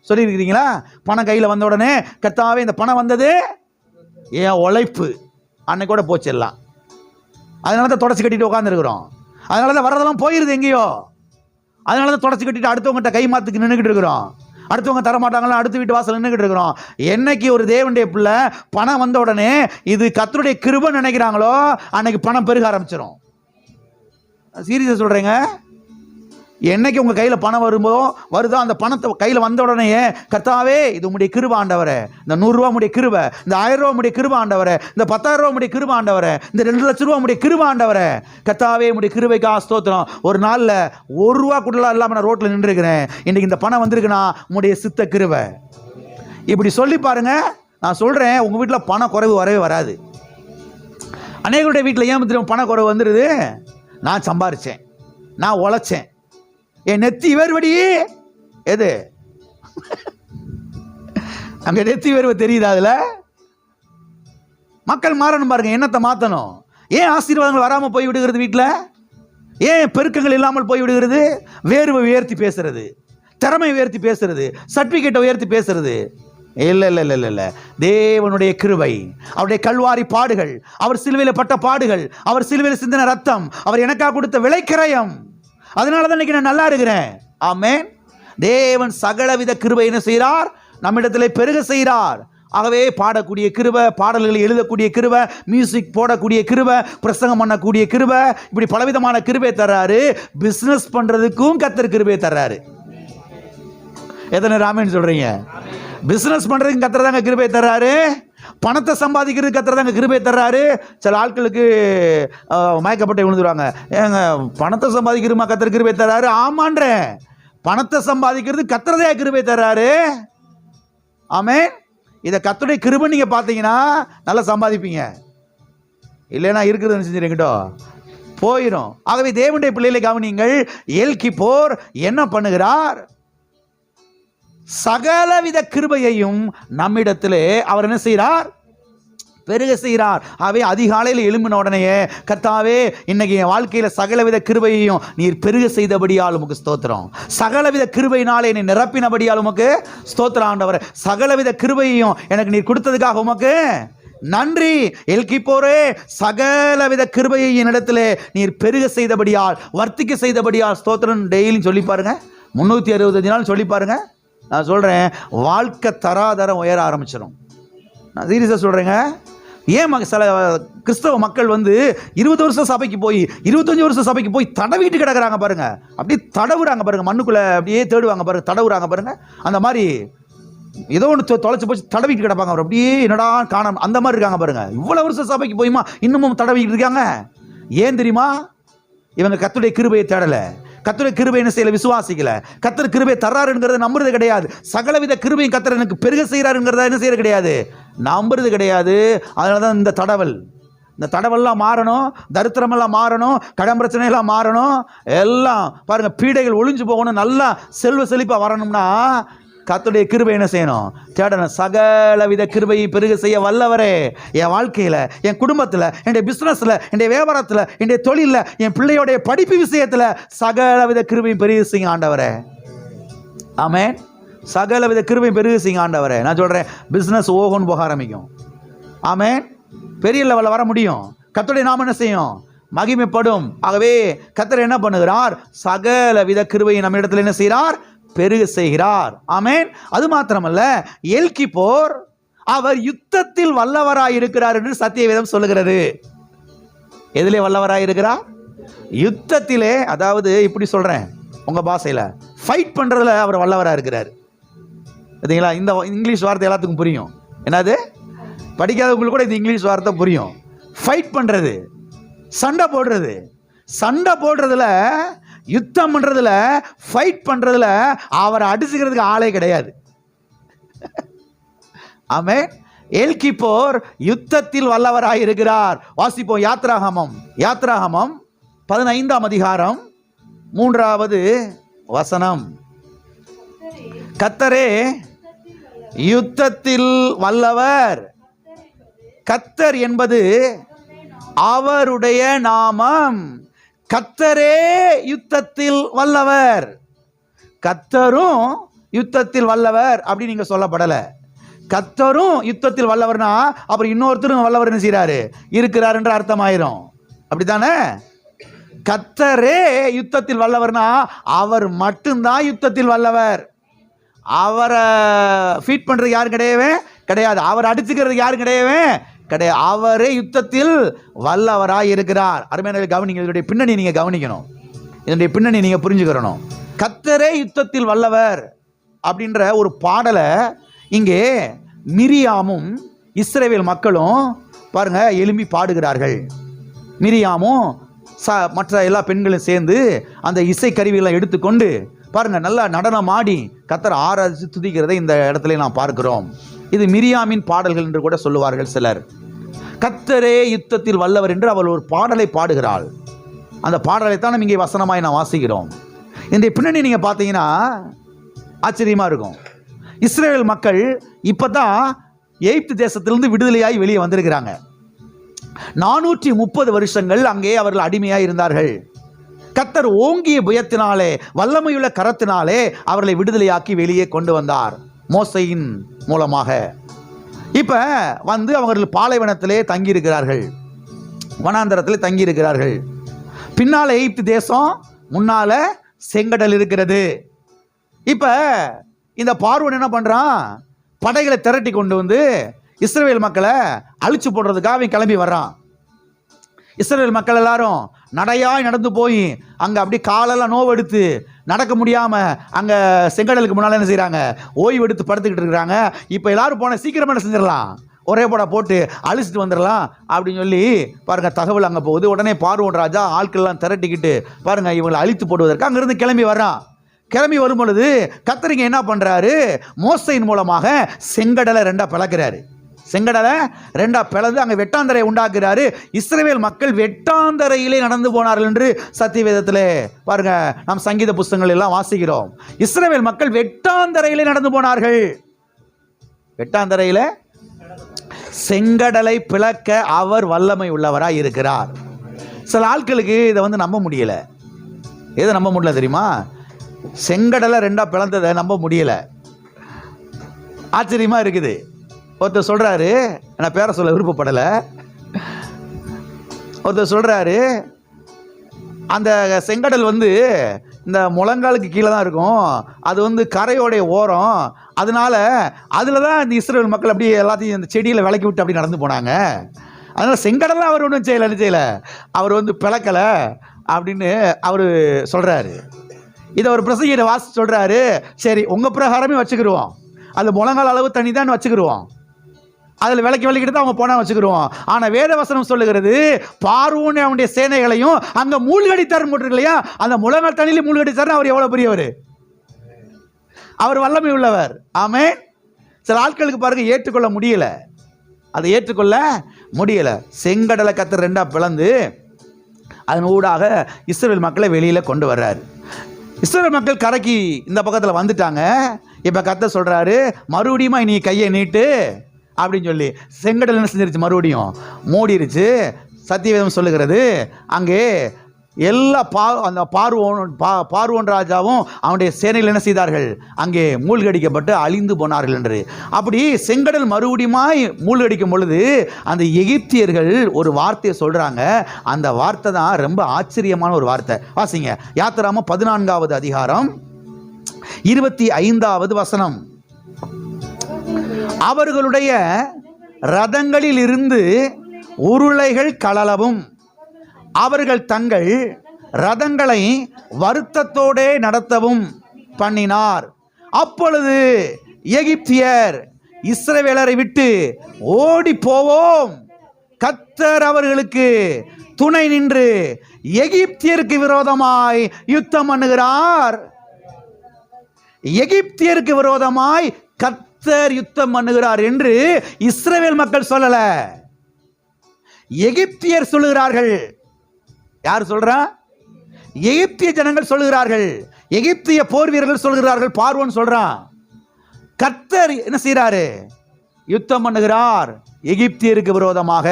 சொல்லியிருக்கிறீங்களா? பணம் கையில் வந்த உடனே கர்த்தாவே இந்த பணம் வந்தது என் உழைப்பு. அன்னைக்கு கூட போச்சிடலாம். அதனால தான் தொடச்சி கட்டிட்டு உட்காந்துருக்குறோம். அதனால தான் வர்றதெல்லாம் போயிருது எங்கேயோ. அதனால தான் தொடச்சி கட்டிட்டு அடுத்தவங்ககிட்ட கை மாத்துக்கு நின்றுக்கிட்டு இருக்கிறோம். அடுத்தவங்க தரமாட்டாங்களா, அடுத்த வீட்டு வாசல் நின்றுக்கிட்டு இருக்கிறோம். என்னைக்கு ஒரு தேவனுடைய பிள்ளை பணம் வந்த உடனே இது கர்த்தருடைய கிருபை நினைக்கிறாங்களோ, அன்னைக்கு பணம் பெருக ஆரம்பிச்சிடும். சீரியஸாக சொல்கிறேங்க. என்னைக்கு உங்கள் கையில் பணம் வருதோ அந்த பணத்தை கையில் வந்த உடனே கர்த்தாவே இது உம்முடைய கிருபை ஆண்டவரே, இந்த 100 ரூபா உம்முடைய கிருபை, இந்த 1000 ரூபா உம்முடைய கிருபை ஆண்டவரே, இந்த 10,000 ரூபா உம்முடைய கிருபை ஆண்டவரே, இந்த 2 லட்ச ரூபா உம்முடைய கிருபை ஆண்டவரே, கர்த்தாவே உம்முடைய கிருபைக்காக ஸ்தோத்திரம். ஒரு நாளில் 1 ரூபா கூடலாம் இல்லாமல் நான் ரோட்டில் நின்றுருக்கிறேன், இன்னைக்கு இந்த பணம் வந்திருக்குன்னா உம்முடைய சித்த கிருபை. இப்படி சொல்லி பாருங்க. நான் சொல்கிறேன், உங்கள் வீட்டில் பண குறைவு வரவே வராது. அநேகருடைய வீட்டில் ஏன் பண குறைவு வந்துடுது? நான் சம்பாரித்தேன், நான் உழைச்சேன், என் நெத்தி வேறுபடி. எது அங்க நெத்தி வேர்வை தெரியுதா? அதுல மக்கள் மாறணும் பாருங்க. என்னத்தை மாற்றணும்? ஏன் ஆசீர்வாதங்கள் வராமல் போய் விடுகிறது வீட்டில்? ஏன் பெருக்கங்கள் இல்லாமல் போய் விடுகிறது? வேர்வை உயர்த்தி பேசுறது, திறமை உயர்த்தி பேசுறது, சர்டிஃபிகேட்டை உயர்த்தி பேசுறது. இல்லை இல்லை இல்லை இல்லை. தேவனுடைய கிருபை, அவருடைய கல்வாரி பாடுகள், அவர் சிலுவையில் பட்ட பாடுகள், அவர் சிலுவையில் சிந்தின ரத்தம், அவர் எனக்காக கொடுத்த விலைக்கிரயம். அதனால தான் இன்னைக்கு நான் நல்லா இருக்கிறேன். ஆமென். தேவன் சகலவித கிருபை என்ன செய்கிறார்? நம்மிடத்திலே பெருக செய்கிறார். ஆகவே பாடக்கூடிய கிருபை, பாடல்களை எழுதக்கூடிய கிருபை, மியூசிக் போடக்கூடிய கிருபை, பிரசங்கம் பண்ணக்கூடிய கிருபை, இப்படி பலவிதமான கிருபை தர்றாரு. பிசினஸ் பண்றதுக்கும் கர்த்தர் கிருபை தர்றாரு. எத்தனை ராமன் சொல்றீங்க? பிசினஸ் பண்றதுக்கு கர்த்தர் தாங்க கிருபை தர்றாரு. பணத்தை சம்பாதிக்கிறது கர்த்தர் தாங்க கிருபை தர்றாரு. சில ஆட்களுக்கு மயக்கப்பட்டு விழுந்துருவாங்க. ஏங்க, பணத்தை சம்பாதிக்கிறமா கர்த்தர் கிருபை தர்றாரு? ஆமான்ற, பணத்தை சம்பாதிக்கிறது கர்த்தர் தான் கிருபை தர்றாரு. ஆமென். இதை கர்த்தருடைய கிருபை நீங்க பார்த்தீங்கன்னா நல்லா சம்பாதிப்பீங்க. இல்லைன்னா இருக்கிறது செஞ்சுருக்கிட்டோ போயிடும். ஆகவே தேவனுடைய பிள்ளைகளை கவனிங்கள். எல்கிப்போர் என்ன பண்ணுகிறார்? சகலவித கிருபையையும் நம்மிடத்திலே அவர் என்ன செய்கிறார்? பெருக செய்கிறார். ஆகவே அதிகாலையில் எழும்பின உடனேயே கர்த்தாவே இன்னைக்கு என் வாழ்க்கையில் சகலவித கிருபையையும் நீர் பெருக செய்தபடியால் உமக்கு ஸ்தோத்திரம். சகலவித கிருபையினாலே நீ நிரப்பினபடியால் உமக்கு ஸ்தோத்திரம் ஆண்டவரே. சகலவித கிருபையையும் எனக்கு நீர் கொடுத்ததுக்காக உமக்கு நன்றி. எல்கிப்போரே, சகலவித கிருபையை என்னிடத்திலே நீர் பெருக செய்தபடியால், வர்த்திக்க செய்தபடியால் ஸ்தோத்திரம். டெய்லியும் சொல்லி பாருங்க, 365 நாள் சொல்லி பாருங்க. நான் சொல்கிறேன், வாழ்க்கை தராதரம் உயர ஆரம்பிச்சிடும். நான் சீரியஸாக சொல்கிறேங்க. ஏன் சில கிறிஸ்தவ மக்கள் 20 வருஷம் சபைக்கு போய் 25 வருஷம் சபைக்கு போய் தடவிட்டு கிடக்குறாங்க பாருங்க. அப்படியே தடவுறாங்க பாருங்க, மண்ணுக்குள்ளே அப்படியே தேடுவாங்க பாருங்க, தடவுறாங்க பாருங்க. அந்த மாதிரி ஏதோ ஒன்று தொலைச்சி போச்சு தடவிட்டு கிடப்பாங்க. அவர் அப்படியே என்னடா காண அந்த மாதிரி இருக்காங்க பாருங்க. இவ்வளோ வருஷம் சபைக்கு போயுமா இன்னமும் தடவிட்டு இருக்காங்க. ஏன் தெரியுமா? இவங்க கர்த்தருடைய கிருபையை தேடலை, கர்த்தருடைய கிருபை என்ன செய்யல, விசுவாசிக்கல. கர்த்தர் கிருபை தர்றாருங்கிறத நம்புறது கிடையாது. சகலவித கிருபையும் கர்த்தர் எனக்கு பெருக செய்கிறாருங்கிறத என்ன செய்யறது கிடையாது, நம்புறது கிடையாது. அதனால தான் இந்த தடவெல்லாம் மாறணும், தரித்திரமெல்லாம் மாறணும், கடன் பிரச்சனையெல்லாம் மாறணும். எல்லாம் பாருங்க, பீடைகள் ஒளிஞ்சு போகணும், நல்லா செல்வ செழிப்பாக வரணும்னா கர்த்தருடைய கிருபை என்ன செய்யணும், தேடணும். சகலவித கிருபையை பெருக செய்ய வல்லவரே, என் வாழ்க்கையில், என் குடும்பத்தில், என்னுடைய பிஸ்னஸில், என்னுடைய வியாபாரத்தில், என்னுடைய தொழிலில், என் பிள்ளையோடைய படிப்பு விஷயத்தில் சகலவித கிருபையும் பெருக செய்ய ஆண்டவரே. ஆமென். சகலவித கிருபை பெருகு செய்யுங்க ஆண்டவரே. நான் சொல்கிறேன், பிஸ்னஸ் ஓஹோன்னு போக ஆரம்பிக்கும். ஆமென். பெரிய லெவலில் வர முடியும். கர்த்தருடைய நாமம் என்ன செய்யும்? மகிமைப்படும். ஆகவே கர்த்தர் என்ன பண்ணுகிறார்? சகல வித கிருபையை நம்ம இடத்துல என்ன செய்கிறார்? பெருக செய்கிறார். ஆமென். அது மாத்திரமல்ல, எல்கிப்போர் அவர் யுத்தத்தில் வல்லவராய் இருக்கிறார் என்று சத்தியவேதம் சொல்லுகிறது. எதிலே வல்லவராய் இருக்கிறார்? யுத்தத்திலே. அதாவது இப்படி சொல்றேன் உங்க பாஷையில, ஃபைட் பண்றதுல அவர் வல்லவராக இருக்கிறார். பார்த்தீங்களா? இந்த இங்கிலீஷ் வார்த்தை எல்லாத்துக்கும் புரியும். என்னது? படிக்காதவங்களுக்கு கூட இந்த இங்கிலீஷ் வார்த்தை புரியும். ஃபைட் பண்றது, சண்டை போடுறது. சண்டை போடுறதுல, யுத்தம் பண்றதுல, ஃபைட் பண்றதுல அவரை அடிச்சுக்கிறதுக்கு ஆளே கிடையாது. ஆமென். எல்கிப்போர் யுத்தத்தில் வல்லவராய் இருக்கிறார். வாசிப்போம் யாத்ராகமம். யாத்ராகமம் 15ஆம் அதிகாரம் 3வது வசனம். கர்த்தரே யுத்தத்தில் வல்லவர். கர்த்தர் என்பது அவருடைய நாமம். கர்த்தரே யுத்தத்தில் வல்லவர். கர்த்தரும் யுத்தத்தில் வல்லவர் அப்படி நீங்க சொல்லப்படல. கர்த்தரும் யுத்தத்தில் வல்லவர்னா அப்புறம் இன்னொருத்தரும் வல்லவர் என்ன செய்யறாரு? இருக்கிறார் என்று அர்த்தமாயிரும். அப்படித்தானே? கர்த்தரே யுத்தத்தில் வல்லவர்னா அவர் மட்டும்தான் யுத்தத்தில் வல்லவர். அவரை ஃபீட் பண்றதுக்கு யாரும் கிடையவே கிடையாது. அவர் அடிச்சுக்கிறதுக்கு யாரும் கிடையவே கிடையாது. அவரே யுத்தத்தில் வல்லவராய் இருக்கிறார். அருமையான கவனிங்க. இதனுடைய பின்னணி நீங்க கவனிக்கணும். இதனுடைய பின்னணி நீங்க புரிஞ்சுக்கிறணும். கர்த்தரே யுத்தத்தில் வல்லவர் அப்படின்ற ஒரு பாடலை இங்கே மிரியாமும் இஸ்ரவேல் மக்களும் பாருங்க எழும்பி பாடுகிறார்கள். மிரியாமும் மற்ற எல்லா பெண்களும் சேர்ந்து அந்த இசை கருவிகளை எடுத்துக்கொண்டு பாருங்க நல்லா நடனம் ஆடி கர்த்தரை ஆராதித்து துதிக்கிறதை இந்த இடத்துல நாம் பார்க்கிறோம். இது மிரியாமின் பாடல்கள் என்று கூட சொல்லுவார்கள் சிலர். கர்த்தரே யுத்தத்தில் வல்லவர் என்று அவள் ஒரு பாடலை பாடுகிறாள். அந்த பாடலை தான் நம்ம இங்கே வசனமாய் நான் வாசிக்கிறோம். இந்த பின்னணி நீங்க பார்த்தீங்கன்னா ஆச்சரியமா இருக்கும். இஸ்ரவேல் மக்கள் இப்பதான் எகிப்து தேசத்திலிருந்து விடுதலையாய் வெளியே வந்திருக்கிறாங்க. 430 வருஷங்கள் அங்கே அவர்கள் அடிமையாய் இருந்தார்கள். கர்த்தர் ஓங்கிய புயத்தினாலே, வல்லமையுள்ள கரத்தினாலே அவர்களை விடுதலையாக்கி வெளியே கொண்டு வந்தார் மோசையின் மூலமாக. இப்ப வந்து அவர்கள் பாலைவனத்திலே தங்கி இருக்கிறார்கள், வனாந்தரத்திலே தங்கி இருக்கிறார்கள். பின்னால எகிப்து தேசம், முன்னால செங்கடல் இருக்கிறது. இப்ப இந்த பார்வோன் என்ன பண்றான்? படைகளை திரட்டி கொண்டு வந்து இஸ்ரவேல் மக்களை அழிச்சு போடுறதுக்காக அவன் கிளம்பி வர்றான். இஸ்ரவேல் மக்கள் எல்லாரும் நடையாய் நடந்து போய் அங்க அப்படி காலெல்லாம் நோவெடுத்து நடக்க முடியாம அங்க செங்கடலுக்கு முன்னால என்ன செய்யறாங்க? ஓய்வு எடுத்து படுத்துக்கிட்டு இருக்கிறாங்க. இப்ப எல்லாரும் போன சீக்கிரமா என்ன செஞ்சிடலாம்? ஒரே போட போட்டு அழிச்சிட்டு வந்துடலாம் அப்படின்னு சொல்லி பாருங்க தகவல் அங்க போகுது. உடனே பார்வோன் ராஜா ஆட்கள் எல்லாம் திரட்டிக்கிட்டு பாருங்க இவங்களை அழித்து போடுவதற்கு அங்கிருந்து கிளம்பி வர்றான். கிளம்பி வரும் பொழுது கர்த்தர் என்ன பண்றாரு? மோசையின் மூலமாக செங்கடலை ரெண்டா பிளக்கிறாரு. செங்கடலை ரெண்டா பிளந்து அங்கே வெட்டாந்தரை உண்டாக்குறாரு. இஸ்ரவேல் மக்கள் வெட்டாந்தரையிலே நடந்து போனார்கள் என்று சத்தியவேதத்திலே பாருங்க நாம் சங்கீத புஸ்தகங்கள் எல்லாம் வாசிக்கிறோம். இஸ்ரவேல் மக்கள் வெட்டாந்தரையிலே நடந்து போனார்கள். வெட்டாந்தரையில செங்கடலை பிளக்க அவர் வல்லமை உள்ளவராய் இருக்கிறார். சில ஆட்களுக்கு இதை வந்து நம்ப முடியல. எதை நம்ப முடியல தெரியுமா? செங்கடலை ரெண்டா பிளந்ததை நம்ப முடியல. ஆச்சரியமா இருக்குது. ஒருத்தர் சொல்றாரு, நான் பேரை சொல்ல விருப்பப்படலை, ஒருத்தர் சொல்றாரு அந்த செங்கடல் வந்து இந்த முழங்காலுக்கு கீழே தான் இருக்கும், அது வந்து கரையோடைய ஓரம், அதனால அதில் தான் இந்த இஸ்ரவேல் மக்கள் அப்படியே எல்லாத்தையும் இந்த செடியில் விளக்கி விட்டு அப்படி நடந்து போனாங்க. அதனால செங்கடலாம் அவர் ஒன்றும் செய்யலை, அவர் வந்து பிளக்கலை அப்படின்னு அவர் சொல்றாரு. இதை ஒரு பிரசங்கிற வாசி சொல்றாரு. சரி, உங்க பிரகாரமே வச்சுக்கிடுவோம், அது முழங்கால் அளவு தண்ணி தான் வச்சுக்கிடுவோம், அதில் விளக்கிட்டு தான் அவங்க போனா வச்சுக்கிடுவோம். ஆனா வேத வசனம் சொல்லுகிறது பார்வோன் அவனுடைய சேனைகளையும் அங்க மூழ்கடித்தார் போட்டிருக்கு இல்லையா? அந்த முழங்கால் தண்ணியில மூழ்கடித்தார். அவர் எவ்வளவு பெரியவர், அவர் வல்லமை உள்ளவர். ஆமென். சில ஆட்களுக்கு பாருங்க ஏற்றுக்கொள்ள முடியல, அதை ஏற்றுக்கொள்ள முடியல. செங்கடலை கர்த்தர் ரெண்டா பிளந்து அதன் ஊடாக இஸ்ரவேல் மக்களை வெளியில கொண்டு வர்றாரு. இஸ்ரவேல் மக்கள் கரைக்கு இந்த பக்கத்தில் வந்துட்டாங்க. இப்போ கர்த்தர் சொல்றாரு, மறுபடியும் நீ கையை நீட்டு அப்படின்னு சொல்லி செங்கடல் என்ன செஞ்சிருச்சு? மறுபடியும் மூடிருச்சு. சத்தியவேதம் சொல்லுகிறது அங்கே எல்லா அந்த பார்வோன் ராஜாவும் அவனுடைய சேனையில் என்ன செய்தார்கள்? அங்கே மூழ்கடிக்கப்பட்டு அழிந்து போனார்கள் என்று. அப்படி செங்கடல் மறுபடியுமாய் மூழ்கடிக்கும் பொழுது அந்த எகிப்தியர்கள் ஒரு வார்த்தையை சொல்றாங்க. அந்த வார்த்தை தான் ரொம்ப ஆச்சரியமான ஒரு வார்த்தை. வாசிங்க, யாத்திராமம் 14வது அதிகாரம் 25வது வசனம். அவர்களுடைய ரதங்களில் இருந்து உருளைகள் கழலவும் அவர்கள் தங்கள் ரதங்களை வருத்தத்தோடே நடத்தவும் பண்ணினார். அப்பொழுது எகிப்தியர் இஸ்ரவேலரை விட்டு ஓடி போவோம், கர்த்தர் அவர்களுக்கு துணை நின்று எகிப்தியருக்கு விரோதமாய் யுத்தம் பண்ணுகிறார். எகிப்தியருக்கு விரோதமாய் கர்த்தர் யுத்தம் பண்ணுகிறார் என்று இஸ்ரவேல் மக்கள் சொல்லல, எகிப்தியர் சொல்லுகிறார்கள். யார் சொல்றா? எகிப்திய ஜனங்கள் சொல்லுகிறார்கள், எகிப்திய போர் வீரர்கள் சொல்கிறார்கள். பார்வோன் சொல்றான், கர்த்தர் என்ன செய்யறாரு? யுத்தம் பண்ணுகிறார், எகிப்தியருக்கு விரோதமாக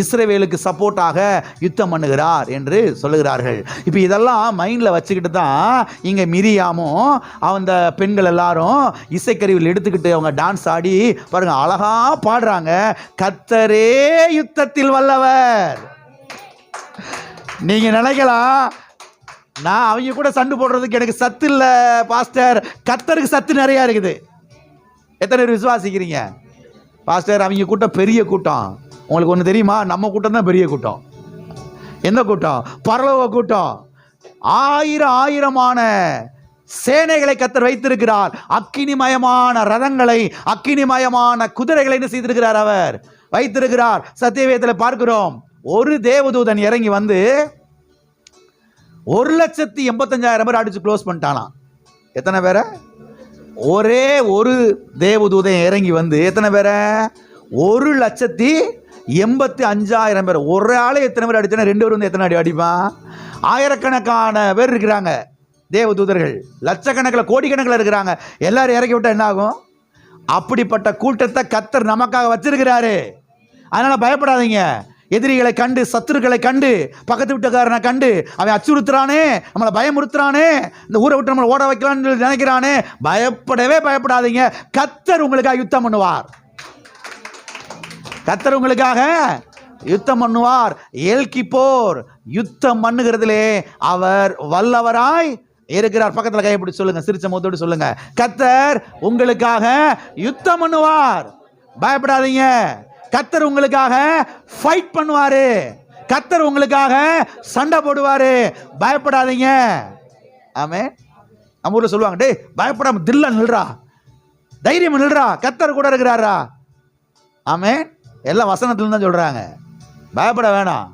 இஸ்ரவேலுக்கு சப்போர்ட்டாக யுத்தம் பண்ணுகிறார் என்று சொல்லுகிறார்கள். இப்போ இதெல்லாம் மைண்டில் வச்சுக்கிட்டு தான் இங்கே மிரியாமும் அந்த பெண்கள் எல்லாரும் இசைக்கருவியில் எடுத்துக்கிட்டு அவங்க டான்ஸ் ஆடி பாருங்க, அழகா பாடுறாங்க, கர்த்தரே யுத்தத்தில் வல்லவர். நீங்க நினைக்கலாம், நான் அவங்க கூட சண்டை போடுறதுக்கு எனக்கு சத்து இல்லை பாஸ்டர், கர்த்தருக்கு சத்து நிறையா இருக்குது. எத்தனை பேர் விசுவாசிக்கிறீங்க? பாஸ்டர், அவங்க கூட்டம் பெரிய கூட்டம். உங்களுக்கு ஒன்று தெரியுமா? நம்ம கூட்டம் தான் பெரிய கூட்டம். எந்த கூட்டம்? பரலோக கூட்டம். ஆயிரமான சேனைகளை கர்த்தர் வைத்திருக்கிறார். அக்கினிமயமான ரதங்களை, அக்கினிமயமான குதிரைகளை என்ன செய்திருக்கிறார்? அவர் வைத்திருக்கிறார். சத்தியவேதத்தில் பார்க்கிறோம், ஒரு தேவதூதன் இறங்கி வந்து 1,85,000 பேர் அடிச்சு க்ளோஸ் பண்ணிட்டானாம். எத்தனை பேரை? ஒரே ஒரு தேவதூதன் இறங்கி வந்து எத்தனை பேரை? 1,85,000 பேர். ஒரு ஆளே எத்தனை பேர் அடிச்சா? 2 பேர் வந்து எத்தனை அடி அடிப்பான்? ஆயிரக்கணக்கான பேர் இருக்கிறாங்க தேவதூதர்கள், லட்சக்கணக்கில் கோடிக்கணக்கில் இருக்கிறாங்க. எல்லாரும் இறக்கி விட்டா என்ன ஆகும்? அப்படிப்பட்ட கூட்டத்தை கர்த்தர் நமக்காக வச்சிருக்கிறாரு. அதனால பயப்படாதீங்க. எதிரிகளை கண்டு, சத்துருக்களை கண்டு, பக்கத்து வீட்டுக்காரனை கண்டு அவன் அச்சுறுத்துறானே, நம்மளை பயமுறுத்துறானே, இந்த ஊரை விட்டு நம்மளை ஓட வைக்கலான்னு நினைக்கிறானே, பயப்படாதீங்க. கர்த்தர் உங்களுக்காக யுத்தம் பண்ணுவார். கர்த்தர் உங்களுக்காக யுத்தம் பண்ணுவார். எல்கிப்போர் யுத்தம் பண்ணுகிறதிலே அவர் வல்லவராய் இருக்கிறார். பக்கத்தில் கைப்பிடி சொல்லுங்க, சிரிச்ச முகத்தோடு சொல்லுங்க, கர்த்தர் உங்களுக்காக யுத்தம் பண்ணுவார். பயப்படாதீங்க. கர்த்தர் உங்களுக்காக ஃபைட் பண்ணுவாரு. கர்த்தர் உங்களுக்காக சண்டை போடுவாரு. பயப்படாதீங்க. ஆமே. நம்ம ஊர்ல சொல்லுவாங்க, டேய் பயப்படாம தில்ல நில்றா, தைரியம் நில்றா, கர்த்தர் கூட இருக்கிறாரா. ஆமே. எல்லாம் வசனத்துல தான் சொல்றாங்க. பயப்பட வேணாம்.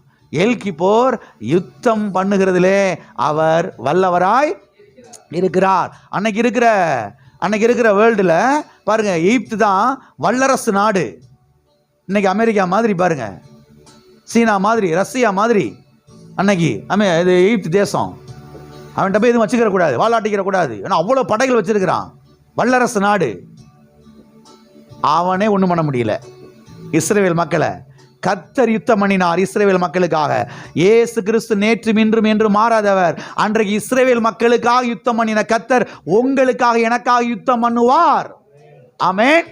எல்கிப்போர் யுத்தம் பண்ணுகிறதிலே அவர் வல்லவராய் இருக்கிறார். அன்னைக்கு இருக்கிற வேர்ல்டுல பாருங்க, எகிப்து தான் வல்லரசு நாடு. இன்னைக்கு அமெரிக்கா மாதிரி பாருங்க, சீனா மாதிரி, ரஷ்யா மாதிரி. அன்னைக்கு இது எகிப்து தேசம். அவன்கிட்ட போய் எதுவும் வச்சுக்கிற கூடாது, வாலாட்டிக்கிற கூடாது. ஏன்னா அவ்வளோ படைகள் வச்சிருக்கிறான். வல்லரசு நாடு. அவனே ஒன்றும் பண்ண முடியல இஸ்ரவேல் மக்களை. கர்த்தர் யுத்தம் பண்ணினார் இஸ்ரவேல் மக்களுக்காக. இயேசு கிறிஸ்து நேற்றும் இன்றும் என்று மாறாதவர். அன்றைக்கு இஸ்ரவேல் மக்களுக்காக யுத்தம் பண்ணின கர்த்தர் உங்களுக்காக, எனக்காக யுத்தம் பண்ணுவார். ஆமென்.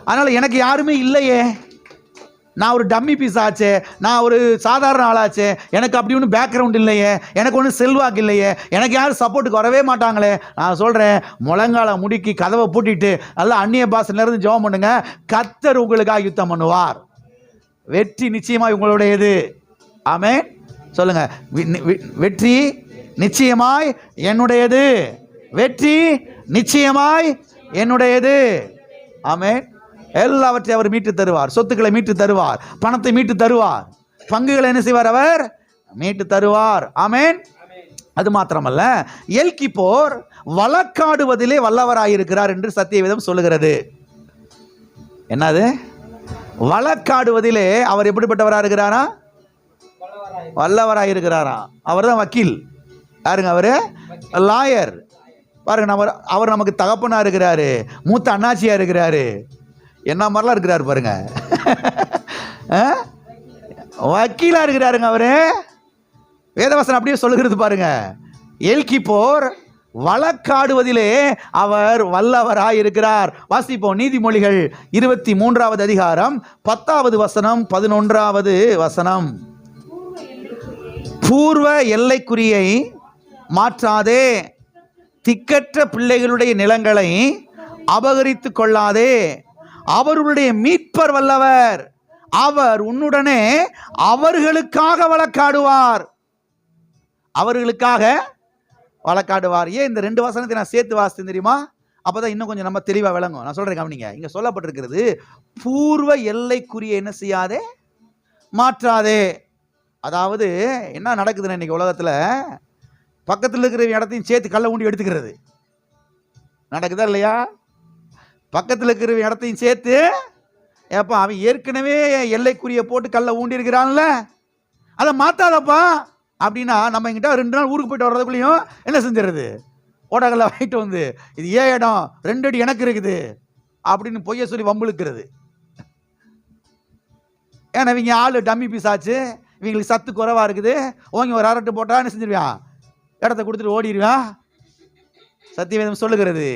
அதனால எனக்கு யாருமே இல்லையே, நான் ஒரு டம்மி பீஸ் ஆச்சே, நான் ஒரு சாதாரண ஆளாச்சே, எனக்கு அப்படி ஒன்றும் பேக்ரவுண்ட் இல்லையே, எனக்கு ஒன்றும் செல்வாக்கு இல்லையே, எனக்கு யாரும் சப்போர்ட்டுக்கு வரவே மாட்டாங்களே. நான் சொல்கிறேன், முழங்கால முடுக்கி கதவை பூட்டிட்டு நல்லா அந்நிய பாஷையிலிருந்து ஜெபம் பண்ணுங்க. கர்த்தர் உங்களுக்காக யுத்தம் பண்ணுவார். வெற்றி நிச்சயமாய் உங்களுடையது. ஆமென். சொல்லுங்க, வெற்றி நிச்சயமாய் என்னுடையது. வெற்றி நிச்சயமாய் என்னுடையது. ஆமென். எல்லாவற்றையும் அவர் மீட்டு தருவார். சொத்துக்களை மீட்டு தருவார், பணத்தை மீட்டு தருவார், பங்குகளை என்ன செய்வார்? அவர் மீட்டு தருவார். ஆமென். அது மாத்திரமல்ல, எல்கிப்போர் வழக்காடுவதிலே வல்லவராயிருக்கிறார் என்று சத்தியவேதம் சொல்லுகிறது. என்னது? வழக்காடுவதிலே அவர் எப்படிப்பட்டவராக இருக்கிறாரா? வல்லவராயிருக்கிறாரா. அவர் தான் வக்கீல். யாருங்க? அவரு லாயர். பாருங்க, அவர் நமக்கு தகப்பனா இருக்கிறாரு, மூத்த அண்ணாச்சியா இருக்கிறாரு, என்ன மாதிரிலாம் இருக்கிறாரு பாருங்க. வக்கீலா இருக்கிறாருங்க அவரு. வேதவசனம் அப்படியே சொல்லுகிறது பாருங்க. எல்கிப்போர் வழக்காடுவதிலே அவர் வல்லவராய் இருக்கிறார். வாசிப்போம் நீதிமொழிகள் 23வது அதிகாரம் 10வது வசனம் 11வது வசனம். பூர்வ எல்லைக்குறியை மாற்றாதே, திக்கற்ற பிள்ளைகளுடைய நிலங்களை அபகரித்து கொள்ளாதே. அவர்களுடைய மீட்பர் வல்லவர், அவர் உன்னுடனே அவர்களுக்காக வழக்காடுவார். அவர்களுக்காக வழக்காடுவார். ஏன் இந்த 2 வசனத்தை நான் சேர்த்து வாசித்தேன் தெரியுமா? அப்பதான் இன்னும் கொஞ்சம் நம்ம தெளிவா விளங்கும். நான் சொல்றேன் கவனிங்க. இங்க சொல்லப்பட்டிருக்கிறது, பூர்வ எல்லைக்குரிய என்ன செய்யாதே, மாற்றாதே. அதாவது என்ன நடக்குதுன்னு இன்னைக்கு உலகத்துல, பக்கத்தில் இருக்கிற இடத்தையும் சேர்த்து கல்லை ஊண்டி எடுத்துக்கிறது நடக்குதா இல்லையா? பக்கத்தில் இருக்கிற இடத்தையும் சேர்த்து, ஏப்பா அவன் ஏற்கனவே எல்லைக்குரிய போட்டு கல்லை ஊண்டி இருக்கிறான்ல, அதை மாத்தாதப்பா அப்படின்னா நம்ம எங்கிட்ட 2 நாள் ஊருக்கு போயிட்டு வர்றதுக்குள்ளேயும் என்ன செஞ்சிருது, ஓடகல்ல வாங்கிட்டு வந்து இது ஏன் இடம் 2 அடி எனக்கு இருக்குது அப்படின்னு பொய்ய சொல்லி வம்புழுக்கிறது. ஏன்னா இவங்க ஆளு டம்மி பீஸ் ஆச்சு, இவங்களுக்கு சத்து குறைவா இருக்குது, ஓங்கி ஒரு அரட்டு போட்டா என்ன செஞ்சிருவான், இடத்த கொடுத்துட்டு ஓடிடுவான். சத்தியவேதம் சொல்லுகிறது,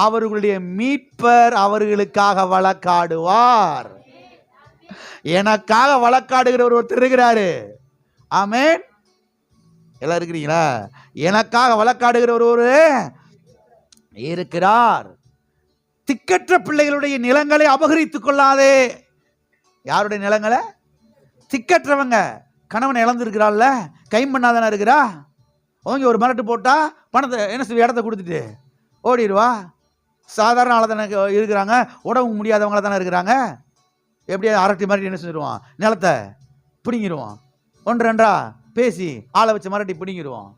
அவர்களுடைய மீட்பர் அவர்களுக்காக வழக்காடுவார். எனக்காக வழக்காடுகிறவர் ஒருத்தர் இருக்கிறாரு. ஆமென். எல்லாம் இருக்கிறீங்களா? எனக்காக வழக்காடுகிறவர் ஒரு இருக்கிறார். திக்கற்ற பிள்ளைகளுடைய நிலங்களை அபகரித்துக் கொள்ளாதே. யாருடைய நிலங்களை? திக்கற்றவங்க. கணவன் இழந்திருக்கிறாள்ல, கைம்பண்ணாதானே இருக்கிறா, ஓங்கி ஒரு மரட்டு போட்டா பணத்தை என்ன செய்ய, இடத்த கொடுத்துட்டு ஓடிடுவா. சாதாரண ஆளை தானே இருக்கிறாங்க, உடம்பு முடியாதவங்கள தானே இருக்கிறாங்க. எப்படியா அரட்டி மாதிரி என்ன செஞ்சிருவான், நிலத்தை பிடிங்கிடுவான். 1-2 பேசி ஆளை வச்சு மரட்டி பிடிங்கிடுவான்.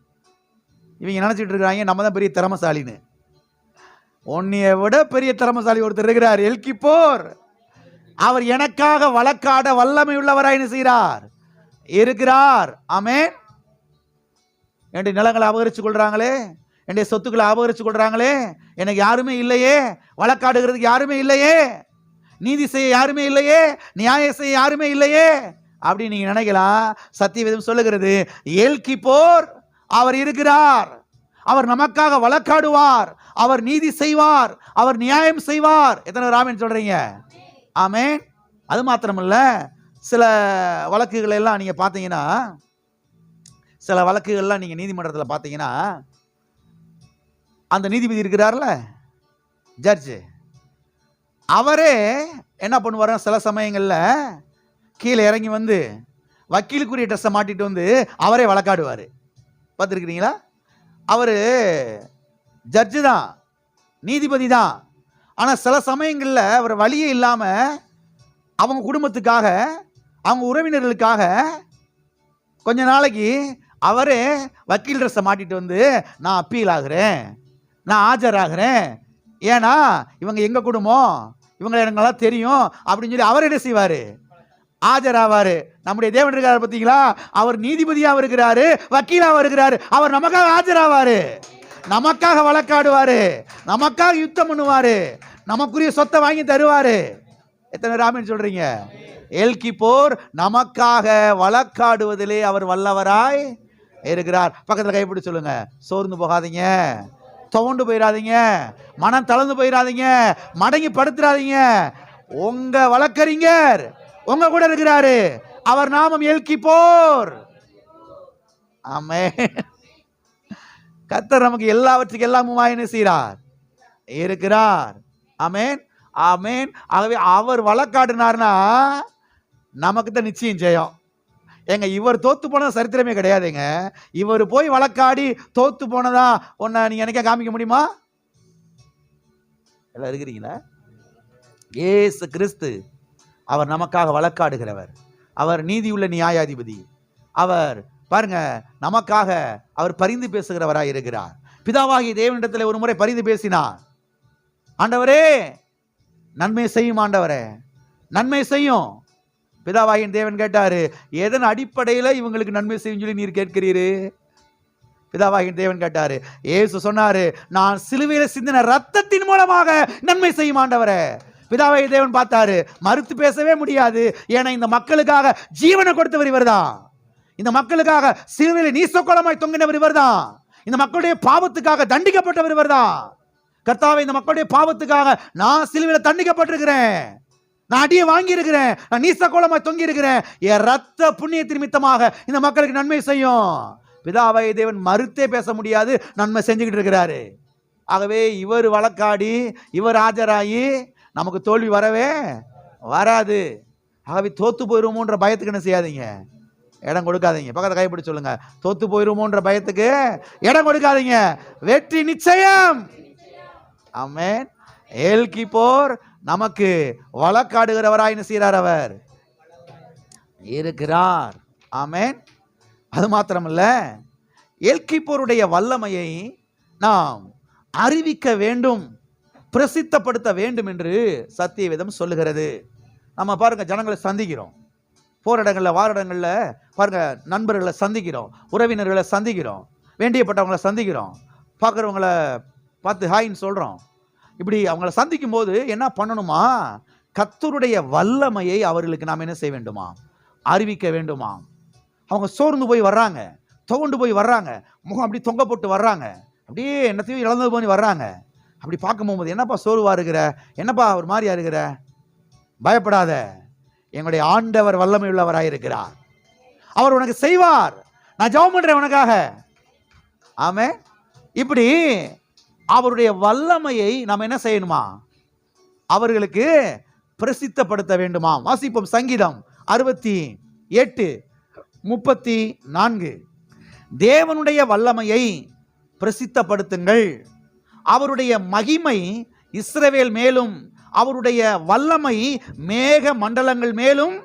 இவங்க நினச்சிட்டு இருக்கிறாங்க நம்ம தான் பெரிய திறமசாலின்னு. உன்னைய விட பெரிய திறமசாலி ஒருத்தர் இருக்கிறார், எல்கிப்போர். அவர் எனக்காக வழக்காட வல்லமை உள்ளவராய் என்ன செய்கிறார், இருக்கிறார். ஆமென். என்னுடைய நிலங்களை அபகரிச்சு கொள்றாங்களே, என்னுடைய சொத்துக்களை அபகரிச்சு கொள்றாங்களே, எனக்கு யாருமே இல்லையே, வழக்காடுகிறதுக்கு யாருமே இல்லையே, நீதி செய்ய யாருமே இல்லையே, நியாயம் செய்ய யாருமே இல்லையே அப்படின்னு நீங்க நினைக்கலாம். சத்தியவேதம் சொல்லுகிறது, எல்கிப்போர் அவர் இருக்கிறார், அவர் நமக்காக வழக்காடுவார், அவர் நீதி செய்வார், அவர் நியாயம் செய்வார். எத்தனை ஆமென் சொல்றீங்க? ஆமென். அது மாத்திரமல்ல, சில வழக்குகளை எல்லாம் நீங்க பார்த்தீங்கன்னா, சில வழக்குகள்லாம் நீங்க நீதிமன்றத்தில் பார்த்தீங்கன்னா, அந்த நீதிபதி இருக்கிறார்ல, ஜட்ஜு, அவரே என்ன பண்ணுவார், சில சமயங்களில் கீழே இறங்கி வந்து வக்கீலுக்குரிய ட்ரெஸ்ஸை மாட்டிட்டு வந்து அவரே வழக்காடுவார். பார்த்துருக்கிறீங்களா? அவர் ஜட்ஜு தான், நீதிபதி தான். ஆனால் சில சமயங்களில் அவர் வழியே இல்லாமல் அவங்க குடும்பத்துக்காக, அவங்க உறவினர்களுக்காக கொஞ்ச நாளைக்கு அவரே வக்கீல் ட்ரெஸ்ஸை மாட்டிட்டு வந்து நான் அப்பீல் ஆகிறேன், நான் ஆஜராகிறேன், ஏன்னா இவங்க எங்கள் குடும்பம், இவங்களை எனக்கு நல்லா தெரியும் அப்படின்னு சொல்லி அவர் என்ன செய்வார், ஆஜராவார். நம்முடைய தேவன் இருக்காரு பார்த்தீங்களா, அவர் நீதிபதியாக இருக்கிறாரு, வக்கீலாக இருக்கிறாரு. அவர் நமக்காக ஆஜராவார், நமக்காக வழக்காடுவார், நமக்காக யுத்தம் பண்ணுவார், நமக்குரிய சொத்தை வாங்கி தருவார். எத்தனை ராமன் சொல்றீங்க? எல்கிப்போர் நமக்காக வழக்காடுவதிலே அவர் வல்லவராய் இருக்கிறார். பக்கத்தில் கைப்பிடி சொல்லுங்க, சோர்ந்து போகாதீங்க, துவண்டு போயிடாதீங்க, மனம் தளர்ந்து போயிடாதீங்க, மடங்கி படுத்துறாதீங்க. உங்க வழக்கறிஞர் உங்க கூட இருக்கிறாரு, அவர் நாமம் எல்கிப்போர். ஆமென். கர்த்தர் நமக்கு எல்லாவற்றுக்கும் எல்லாமும் என்ன செய்கிறார், இருக்கிறார். ஆமென், ஆமென். ஆகவே அவர் வழக்காடினார்னா நமக்கு தான் நிச்சயம் ஜெயம். ஏங்க, இவர் தோத்து போனது சரித்திரமே கிடையாதுங்க. இவர் போய் வழக்காடி தோத்து போனதா ஒன்ன நீங்க எனக்கே காமிக்க முடியுமா? எல்லாம் இருக்கிறீங்களா? இயேசு கிறிஸ்து அவர் நமக்காக வழக்காடுகிறவர், அவர் நீதியுள்ள நியாயாதிபதி. அவர் பாருங்க, நமக்காக அவர் பரிந்து பேசுகிறவராய் இருக்கிறார். பிதாவாகிய தேவனிடத்தில் ஒரு முறை பரிந்து பேசினார், ஆண்டவரே நன்மை செய்யும், ஆண்டவரே நன்மை செய்யும். பிதாவாகிய தேவன் கேட்டாரு, எதன் அடிப்படையில் இவங்களுக்கு நன்மை செய்யும் சொல்லி நீர் கேட்கிறீரு? பிதாவாகிய தேவன் கேட்டாரு. இயேசு சொன்னாரு, நான் சிலுவையில் சிந்தின ரத்தத்தின் மூலமாக நன்மை செய்யும் ஆண்டவரே. பிதாவாகிய தேவன் பார்த்தாரு, மறுத்து பேசவே முடியாது, ஏன்னா இந்த மக்களுக்காக ஜீவனை கொடுத்தவர் இவர் தான். இந்த மக்களுக்காக சிலுவையில் நீசக்கோலமாய் தொங்கினவர் இவர்தான். இந்த மக்களுடைய பாவத்துக்காக தண்டிக்கப்பட்டவர் இவர்தான். கர்த்தாவே, இந்த மக்களுடைய பாவத்துக்காக நான் சிலுவையில் தண்டிக்கப்பட்டிருக்கிறேன், நான் அடியை வாங்கி இருக்கிறேன், நான் நீசக்கோலமாய் தொங்கி இருக்கிறேன். என் ரத்த புண்ணியத்தின் நிமித்தமாக இந்த மக்களுக்கு நன்மை செய்யும். பிதாவை தேவன் மறுத்தே பேச முடியாது, நன்மை செஞ்சுக்கிட்டு இருக்கிறாரு. ஆகவே இவர் வழக்காடி இவர் ஆஜராகி நமக்கு தோல்வி வரவே வராது. ஆகவே தோத்து போயிருமோன்ற பயத்துக்கு என்ன செய்யாதீங்க, இடம் கொடுக்காதீங்க. பக்கத்தை கைப்பிடி சொல்லுங்க, தோத்து போயிருமோன்ற பயத்துக்கு இடம் கொடுக்காதீங்க. வெற்றி நிச்சயம். ஆமென். எல் கிப்போர் நமக்கு வழக்காடுகிறவராய் என்ன செய்கிறார், அவர் இருக்கிறார். ஆமென். அது மாத்திரமல்ல, எல் கிப்போருடைய வல்லமையை நாம் அறிவிக்க வேண்டும், பிரசித்தப்படுத்த வேண்டும் என்று சத்திய வேதம் சொல்லுகிறது. நம்ம பாருங்க, ஜனங்களை சந்திக்கிறோம், போற இடங்களில் வார இடங்களில் பாருங்க, நண்பர்களை சந்திக்கிறோம், உறவினர்களை சந்திக்கிறோம், வேண்டியப்பட்டவங்களை சந்திக்கிறோம், பார்க்குறவங்கள பார்த்து ஹாய்ன்னு சொல்கிறோம். இப்படி அவங்கள சந்திக்கும் போது என்ன பண்ணணுமா, கர்த்தருடைய வல்லமையை அவர்களுக்கு நாம் என்ன செய்ய வேண்டுமா, அறிவிக்க வேண்டுமா. அவங்க சோர்ந்து போய் வர்றாங்க, துவண்டு போய் வர்றாங்க, முகம் அப்படி தொங்க போட்டு வர்றாங்க, அப்படியே என்னத்தையும் இழந்து போய் வர்றாங்க. அப்படி பார்க்கும் போகும்போது, என்னப்பா சோர்வா இருக்கிற, என்னப்பா ஒரு மாதிரியா இருக்கிற, பயப்படாத, எங்களுடைய ஆண்டவர் வல்லமை உள்ளவராயிருக்கிறார், அவர் உனக்கு செய்வார், நான் ஜெபம் பண்றேன் உனக்காக. ஆமே. இப்படி அவருடைய வல்லமையை நாம் என்ன செய்யணுமா, அவர்களுக்கு பிரசித்தப்படுத்த வேண்டுமா. வாசிப்போம், சங்கீதம் 68:34. தேவனுடைய வல்லமையை பிரசித்தப்படுத்துங்கள், அவருடைய மகிமை இஸ்ரவேல் மேலும் அவருடைய வல்லமை மேக மண்டலங்கள் மேலும்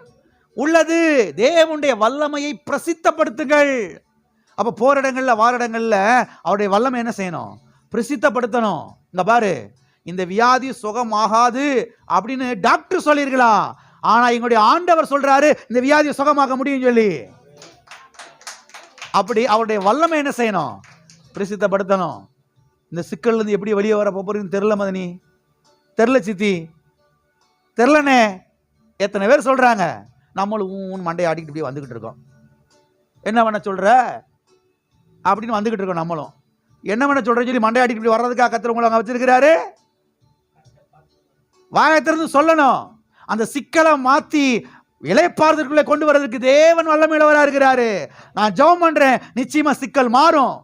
உள்ளது. தேவனுடைய வல்லமையை பிரசித்தப்படுத்துங்கள். அப்ப போரிடங்கள்ல வாரிடங்கள்ல அவருடைய வல்லமை என்ன செய்யணும், பிரசித்தப்படுத்தணும். இங்க பாரு, இந்த வியாதி சுகமாகாது அப்படின்னு டாக்டர் சொல்லிருக்கலாம், ஆனா எங்களுடைய ஆண்டவர் சொல்றாரு இந்த வியாதியை சுகமாக்க முடியும் சொல்லி. அப்படி அவருடைய வல்லமை என்ன செய்யணும், பிரசித்தப்படுத்தணும். இந்த சிக்கல்ல இருந்து எப்படி வெளியே வர போறீங்கன்னு தெரியல மதனி, தெரியல சித்தி, தெரியலனே, எத்தனை பேர் சொல்றாங்க. நம்மளும் மண்டையை ஆடிக்கிட்டு இப்படி வந்துகிட்டு இருக்கோம். என்ன பண்ண சொல்ற அப்படின்னு வந்துகிட்டு இருக்கோம். நம்மளும் என்ன பண்ண சொல்றேன்னு சொல்லி மண்டையை ஆடிக்கிட்டு வர்றதுக்காக கர்த்தர் உங்களை அங்க வச்சிருக்கிறாரு. வாயத்திலிருந்து சொல்லணும். அந்த சிக்கலை மாத்தி இளைப்பாறுதலுக்குள்ளே கொண்டு வர்றதுக்கு தேவன் வல்லமையுள்ளவராக இருக்கிறாரு. நான் ஜெபம் பண்றேன், நிச்சயமா சிக்கல் மாறும்.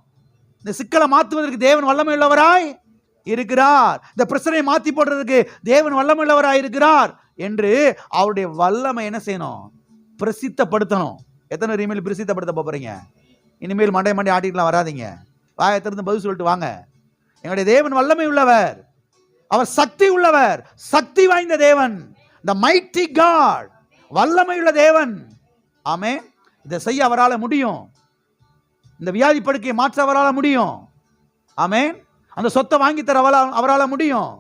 இந்த சிக்கலை மாற்றுவதற்கு தேவன் வல்லமையுள்ளவராய் இருக்கிறார். இந்த பிரச்சனையை மாற்றி போடுறதுக்கு தேவன் வல்லமையுள்ளவராய் இருக்கிறார் என்று அவருடைய வல்லமை என்ன செய்யணும், பிரசித்தப்படுத்தணும். எத்தனை இனிமேல் பிரசித்தப்படுத்த போறீங்க? இனிமேல் மண்டை ஆட்டிட்டுலாம் வராதிங்க. வாயத்திலிருந்து பதில் சொல்லிட்டு வாங்க. எங்களுடைய தேவன் வல்லமை உள்ளவர், அவர் சக்தி உள்ளவர், சக்தி வாய்ந்த தேவன், the mighty God, வல்லமையுள்ள தேவன். ஆமென். இதை செய்ய அவரால் முடியும். இந்த வியாதி படுக்கையை மாற்ற அவரால் முடியும். ஆமென். அந்த சொத்தை வாங்கி தர அவரால் முடியும்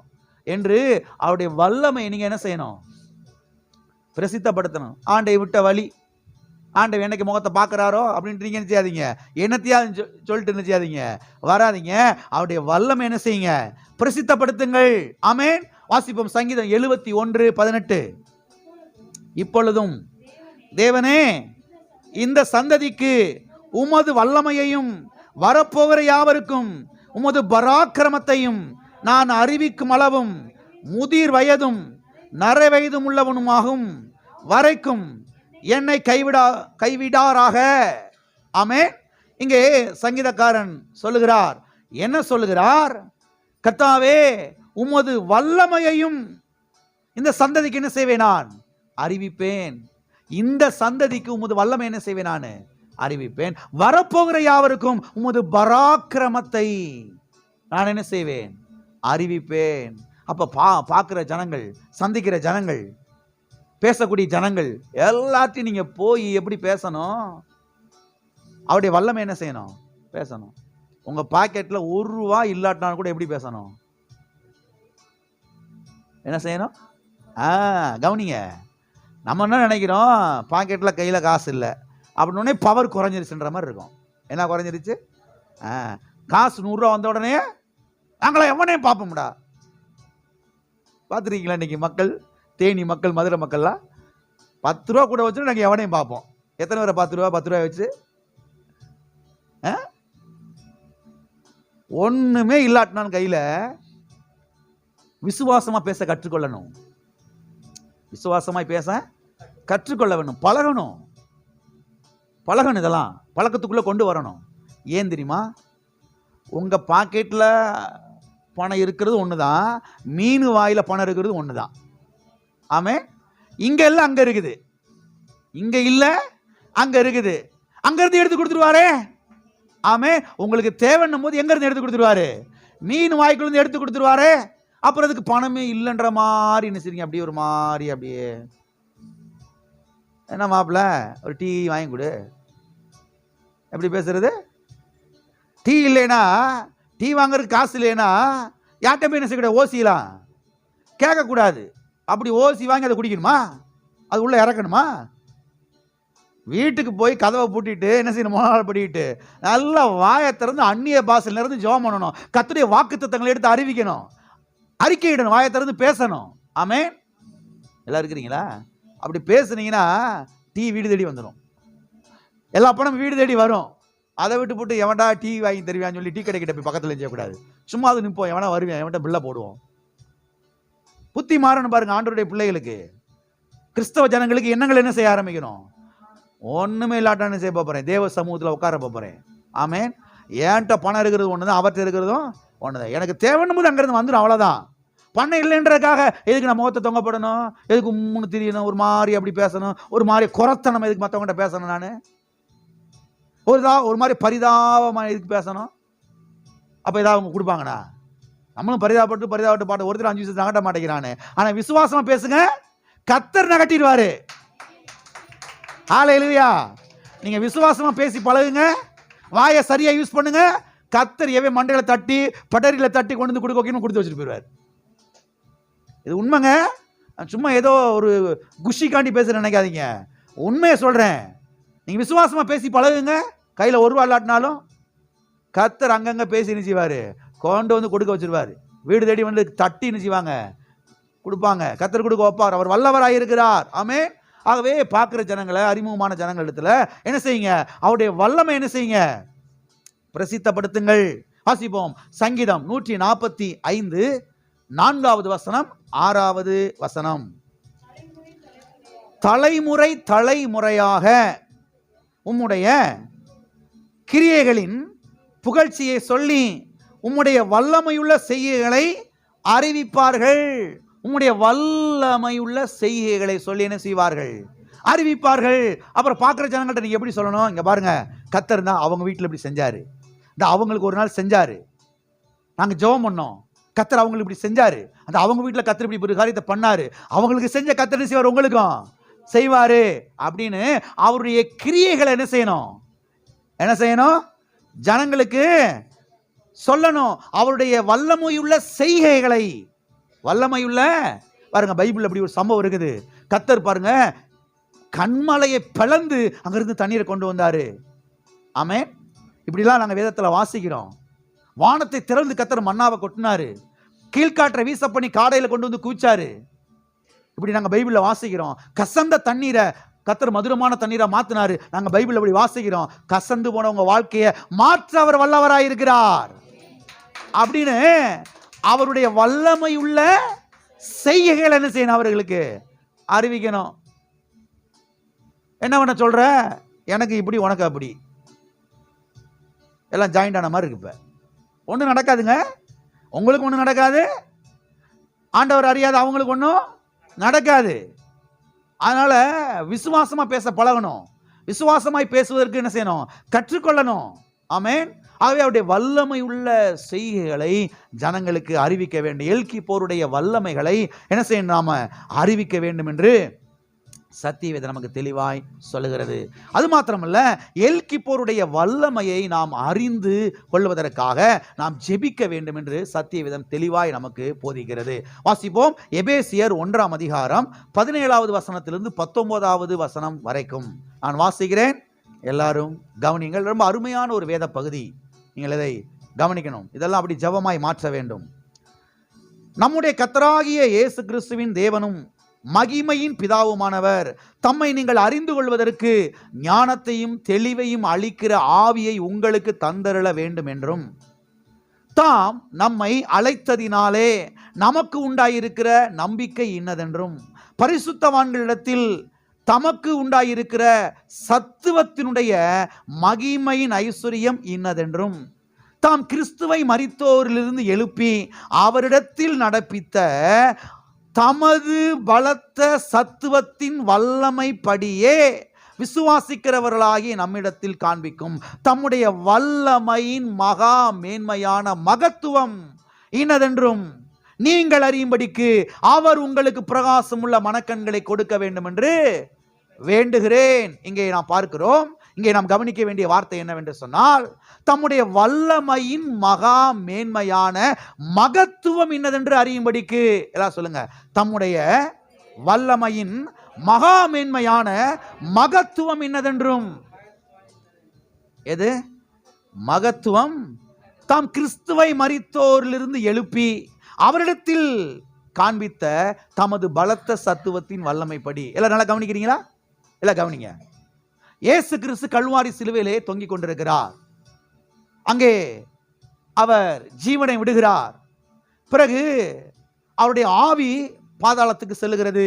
என்று அவருடைய வல்லமை நீங்க என்ன செய்யணும், பிரசித்தப்படுத்தணும். ஆண்டை விட்ட வழி, ஆண்டை என்னைக்கு முகத்தை பார்க்குறாரோ அப்படின்ட்டு நீங்க என்ன செய்யாதீங்க, என்னத்தையா சொல்லிட்டு என்ன செய்யாதீங்க, வராதிங்க. அவருடைய வல்லமை என்ன செய்யுங்க, பிரசித்தப்படுத்துங்கள். ஆமென். வாசிப்போம், சங்கீதம் 71:18. இப்பொழுதும் தேவனே, இந்த சந்ததிக்கு உமது வல்லமையையும் வரப்போகிற யாவருக்கும் உமது பராக்கிரமத்தையும் நான் அறிவிக்கும் அளவும் முதிர் வயதும் நரை வயதும் உள்ளவனுமாகும் வரைக்கும் என்னை கைவிடாராக. ஆமென். இங்கே சங்கீதக்காரன் சொல்லுகிறார், என்ன சொல்லுகிறார், கர்த்தாவே உமது வல்லமையையும் இந்த சந்ததிக்கு என்ன செய்வேன், நான் அறிவிப்பேன். இந்த சந்ததிக்கு உமது வல்லமை என்ன செய்வேன், நான் அறிவிப்பேன். வரப்போகிற யாவருக்கும் உமது பராக்கிரமத்தை நான் என்ன செய்வேன், அறிவிப்பேன். அப்ப பார்க்கிற ஜனங்கள், சந்திக்கிற ஜனங்கள், பேசக்கூடிய ஜனங்கள் எல்லாத்தையும் நீங்க போய் எப்படி பேசணும், அவருடைய வல்லமை என்ன செய்யணும், பேசணும். உங்க பாக்கெட்ல ₹1 இல்லாட்டினாலும் கூட எப்படி பேசணும், என்ன செய்யணும்? கவனிங்க. நம்ம என்ன நினைக்கிறோம், பாக்கெட்ல கையில காசு இல்லை அப்படின்னே பவர் குறைஞ்சிருச்சுன்ற மாதிரி இருக்கும். என்ன குறைஞ்சிருச்சு? காசு ₹100 வந்த உடனே நாங்களா எவனையும் பார்ப்போம்டா. பார்த்துருக்கீங்களா? இன்னைக்கு மக்கள், தேனி மக்கள், மதுரை மக்கள்லாம் ₹10 கூட வச்சுட்டு நாங்கள் எவனையும் பார்ப்போம். எத்தனை பேரை 10 ரூபா வச்சு ஒண்ணுமே இல்லாட்டினாலும் கையில விசுவாசமா பேச கற்றுக்கொள்ளணும். விசுவாசமாய் பேச கற்றுக்கொள்ள வேணும். பழகணும். இதெல்லாம் பழக்கத்துக்குள்ள கொண்டு வரணும். ஏன் தெரியுமா? உங்க பாக்கெட்ல பணம் இருக்கிறது ஒண்ணுதான், மீன் வாயில பணம் இருக்கிறது ஒண்ணுதான். ஆமே. இங்க இல்ல அங்க இருக்குது, இங்க இல்ல அங்க இருக்குது. அங்க இருந்து எடுத்து கொடுத்துருவாரே. ஆமே. உங்களுக்கு தேவைன்னும் போது எங்க இருந்து எடுத்து கொடுத்துருவாரு? மீன் வாய்க்குள்ள இருந்து எடுத்து கொடுத்துருவாரு. அப்புறம் அதுக்கு பணமே இல்லைன்ற மாதிரி என்ன செய்றீங்க? அப்படியே ஒரு மாதிரி அப்படியே, என்ன மாப்பிள்ள ஒரு டீ வாங்கி கொடு, எப்படி பேசுறது? டீ இல்லைன்னா, டீ வாங்குறதுக்கு காசு இல்லைன்னா யார்கிட்ட போய் என்ன செய்யக்கூடாது? ஓசிலாம் கேட்கக்கூடாது. அப்படி ஓசி வாங்கி அதை குடிக்கணுமா? அது உள்ள இறக்கணுமா? வீட்டுக்கு போய் கதவை பூட்டிட்டு என்ன செய்யணும்? மோனால் படிக்கிட்டு நல்லா வாயை திறந்து அந்நிய பாஷையில இருந்து ஜெபம் பண்ணணும். கர்த்தருடைய வாக்குத்தத்தங்களை எடுத்து அறிவிக்கணும், அறிக்கையிடணும், வாயை திறந்து பேசணும். ஆமென். எல்லாம் இருக்கிறீங்களா? அப்படி பேசுனீங்கன்னா டீ வீடு தேடி வந்துடும். எல்லா பணமும் வீடு தேடி வரும். அதை விட்டு போட்டு எவன்டா டீ வாங்கி தருவான்னு சொல்லி டீ கடைக்கிட்ட போய் பக்கத்தில் செய்யக்கூடாது. சும்மா அது நிற்போம், எவனா வருவேன், எவன்ட்ட பில்லை போடுவோம். புத்தி மாறணும் பாருங்க. ஆண்டவருடைய பிள்ளைகளுக்கு, கிறிஸ்தவ ஜனங்களுக்கு எண்ணங்கள் என்ன செய்ய ஆரம்பிக்கணும்? ஒண்ணுமே இல்லாட்டான்னு செய்ய போறேன், தேவ சமூகத்தில் உட்கார போறேன். ஆமேன். ஏன்ட்ட பணம் இருக்கிறது ஒண்ணுதான், அவர்கிட்ட இருக்கிறதும் ஒண்ணுதான். எனக்கு தேவைன்னு போது அங்கிருந்து வந்துடும், அவ்வளவுதான். பணம் இல்லைன்றதுக்காக எதுக்கு நான் முகத்தை தொங்கப்படணும்? எதுக்கு முன்னு திரியணும்? ஒரு மாதிரி அப்படி பேசணும், ஒரு மாதிரி குறைத்தனம் எதுக்கு மற்றவங்கள்ட்ட பேசணும்? நான் ஒரு மாதிரி பரிதாபமாக எதுக்கு பேசணும்? அப்போ ஏதாவது அவங்க கொடுப்பாங்கண்ணா? நம்மளும் பரிதாபப்பட்டு பாட்டு ஒருத்தர் 5 விஷயத்தை நகட்ட மாட்டேங்கிறானே. ஆனால் விசுவாசமா பேசுங்க, கர்த்தர் நகட்டிடுவாரு. ஹல்லேலூயா. நீங்க விசுவாசமா பேசி பழகுங்க, வாயை சரியா யூஸ் பண்ணுங்க. கர்த்தர் எவே மண்டையில தட்டி பட்டரியில தட்டி கொண்டு வந்து கொடுத்து வச்சுட்டு போயிடுவார். இது உண்மைங்க. சும்மா ஏதோ ஒரு குஷிக்காண்டி பேச நினைக்காதீங்க, உண்மையை சொல்றேன். நீங்க விசுவாசமா பேசி பழகுங்க. கையில ஒரு ரூபா இல்லாட்டினாலும் கர்த்தர் அங்கங்க பேசி நினைச்சுவாரு, கொண்டு வந்து கொடுக்க வச்சிருவாரு. வீடு தேடி வந்து தட்டி நினைச்சுவாங்க, கொடுப்பாங்க. கர்த்தர் கொடுக்க வைப்பார். அவர் வல்லவராக இருக்கிறார். ஆமென். ஆகவே பார்க்குற ஜனங்களை, அறிமுகமான ஜனங்கள் இடத்துல என்ன செய்யுங்க? அவருடைய வல்லமை என்ன செய்யுங்க? பிரசித்தப்படுத்துங்கள். வாசிப்போம். சங்கீதம் 145 4வது வசனம் 6வது வசனம். தலைமுறை தலைமுறையாக உம்முடைய கிரியைகளின் புகழ்ச்சியை சொல்லி உம்முடைய வல்லமையுள்ள செய்கைகளை அறிவிப்பார்கள். உம்முடைய வல்லமையுள்ள செய்கைகளை சொல்லி என்ன செய்வார்கள்? அறிவிப்பார்கள். அப்புறம் பார்க்குற ஜனங்கள்ட்ட நீங்க எப்படி சொல்லணும்? இங்க பாருங்க, கர்த்தர் தான் அவங்க வீட்டில் இப்படி செஞ்சாரு, இந்த அவங்களுக்கு ஒரு நாள் செஞ்சாரு, நாங்கள் ஜெபம் பண்ணோம், கர்த்தர் அவங்களுக்கு இப்படி செஞ்சாரு, அந்த அவங்க வீட்டில் கர்த்தர் இப்படி ஒரு காரியத்தை பண்ணாரு, அவங்களுக்கு செஞ்ச கர்த்தர் செய்வார், உங்களுக்கும் செய்வாரு அப்படின்னு அவருடைய கிரியைகளை என்ன செய்யணும்? ஜனங்களுக்கு சொல்லணும். அவருடைய வல்லமையுள்ள செய்கைகளை. வல்லமையுள்ள பாருங்க, பைபிள் அப்படி ஒரு சம்பவம் இருக்குது. கர்த்தர் பாருங்க கண்மலையை பிளந்து அங்கிருந்து தண்ணீரை கொண்டு வந்தாரு. ஆமென். இப்படிலாம் நாங்கள் வேதத்தில் வாசிக்கிறோம். வானத்தை திறந்து கர்த்தர் மன்னாவை கொட்டினாரு, கீழ்காற்றை வீச பண்ணி காடையில் கொண்டு வந்து கூச்சாரு. இப்படி நாங்கள் பைபிளில் வாசிக்கிறோம். கசந்த தண்ணீரை கர்த்தர் மதுரமான தண்ணீரை மாத்தினாரு. நாங்கள் பைபிள் அப்படி வாசிக்கிறோம். கசந்து போனவங்க வாழ்க்கையை மாற்ற அவர் வல்லவராக இருக்கிறார் அப்படின்னு அவருடைய வல்லமையுள்ள செய்கைகள் என்ன செய்யணும்? அவர்களுக்கு அறிவிக்கணும். என்ன பண்ண சொல்ற? எனக்கு இப்படி உனக்கு அப்படி, எல்லாம் ஜாயிண்ட் ஆன மாதிரி இருக்கு. இப்ப ஒன்றும் நடக்காதுங்க. உங்களுக்கு ஒன்றும் நடக்காது, ஆண்டவர் அறியாத அவங்களுக்கு ஒன்றும் நடக்காது. அதனால விசுவாசமா பேச பழகணும். விசுவாசமாய் பேசுவதற்கு என்ன செய்யணும்? கற்றுக்கொள்ளணும். ஆமென். ஆகவே அவருடைய வல்லமை உள்ள செய்கைகளை ஜனங்களுக்கு அறிவிக்க வேண்டும். எல்கிப்போருடைய வல்லமைகளை என்ன செய்யணும்? நாம அறிவிக்க வேண்டும் என்று சத்தியவேதம் நமக்கு தெளிவாய் சொல்லுகிறது. அது மாத்திரமல்ல, எல்கிப்போருடைய வல்லமையை நாம் அறிந்து கொள்வதற்காக நாம் ஜெபிக்க வேண்டும் என்று சத்தியவேதம் தெளிவாய் நமக்கு போதிக்கிறது. வாசிப்போம். எபேசியர் 1ஆம் அதிகாரம் 17வது வசனத்திலிருந்து 19வது வசனம் வரைக்கும் நான் வாசிக்கிறேன். எல்லாரும் கவனிங்கள். ரொம்ப அருமையான ஒரு வேத பகுதி, நீங்கள் இதை கவனிக்கணும். இதெல்லாம் அப்படி ஜெபமாய் மாற்ற வேண்டும். நம்முடைய கர்த்தராகிய இயேசு கிறிஸ்துவின் தேவனும் மகிமையின் பிதாவுமானவர் தம்மை நீங்கள் அறிந்து கொள்வதற்கு ஞானத்தையும் தெளிவையும் அளிக்கிற ஆவியை உங்களுக்கு தந்தருள வேண்டும் என்றும், தாம் நம்மை அழைத்ததினாலே நமக்கு உண்டாயிருக்கிற நம்பிக்கை இன்னதென்றும், பரிசுத்தவான்களிடத்தில் தமக்கு உண்டாயிருக்கிற சத்துவத்தினுடைய மகிமையின் ஐஸ்வர்யம் இன்னதென்றும், தாம் கிறிஸ்துவை மரித்தோரிலிருந்து எழுப்பி அவரிடத்தில் நடப்பித்த தமது பலத்த சத்துவத்தின் வல்லமைப்படியே விசுவாசிக்கிறவர்களாகிய நம்மிடத்தில் காண்பிக்கும் தம்முடைய வல்லமையின் மகா மேன்மையான மகத்துவம் இன்னதென்றும் நீங்கள் அறியும்படிக்கு அவர் உங்களுக்கு பிரகாசமுள்ள மனக்கண்களை கொடுக்க வேண்டும் என்று வேண்டுகிறேன். இங்கே நாம் பார்க்கிறோம், இங்கே நாம் கவனிக்க வேண்டிய வார்த்தை என்னவென்று சொன்னால், தம்முடைய வல்லமையின் மகா மேன்மையான மகத்துவம் இன்னதென்று அறியும்படிக்கு. எல்லாம் சொல்லுங்க, தம்முடைய வல்லமையின் மகா மேன்மையான மகத்துவம் இன்னதென்றும். எது மகத்துவம்? தாம் கிறிஸ்துவை மரித்தோரிலிருந்து எழுப்பி அவரிடத்தில் காண்பித்த தமது பலத்த சத்துவத்தின் வல்லமைப்படி. எல்லாம் நல்லா கவனிக்கிறீங்களா? எல்லாம் கவனிங்க. இயேசு கிறிஸ்து கல்வாரி சிலுவையிலே தொங்கிக் கொண்டிருக்கிறார். அங்கே அவர் ஜீவனை விடுகிறார். பிறகு அவருடைய ஆவி பாதாளத்துக்கு செல்லுகிறது.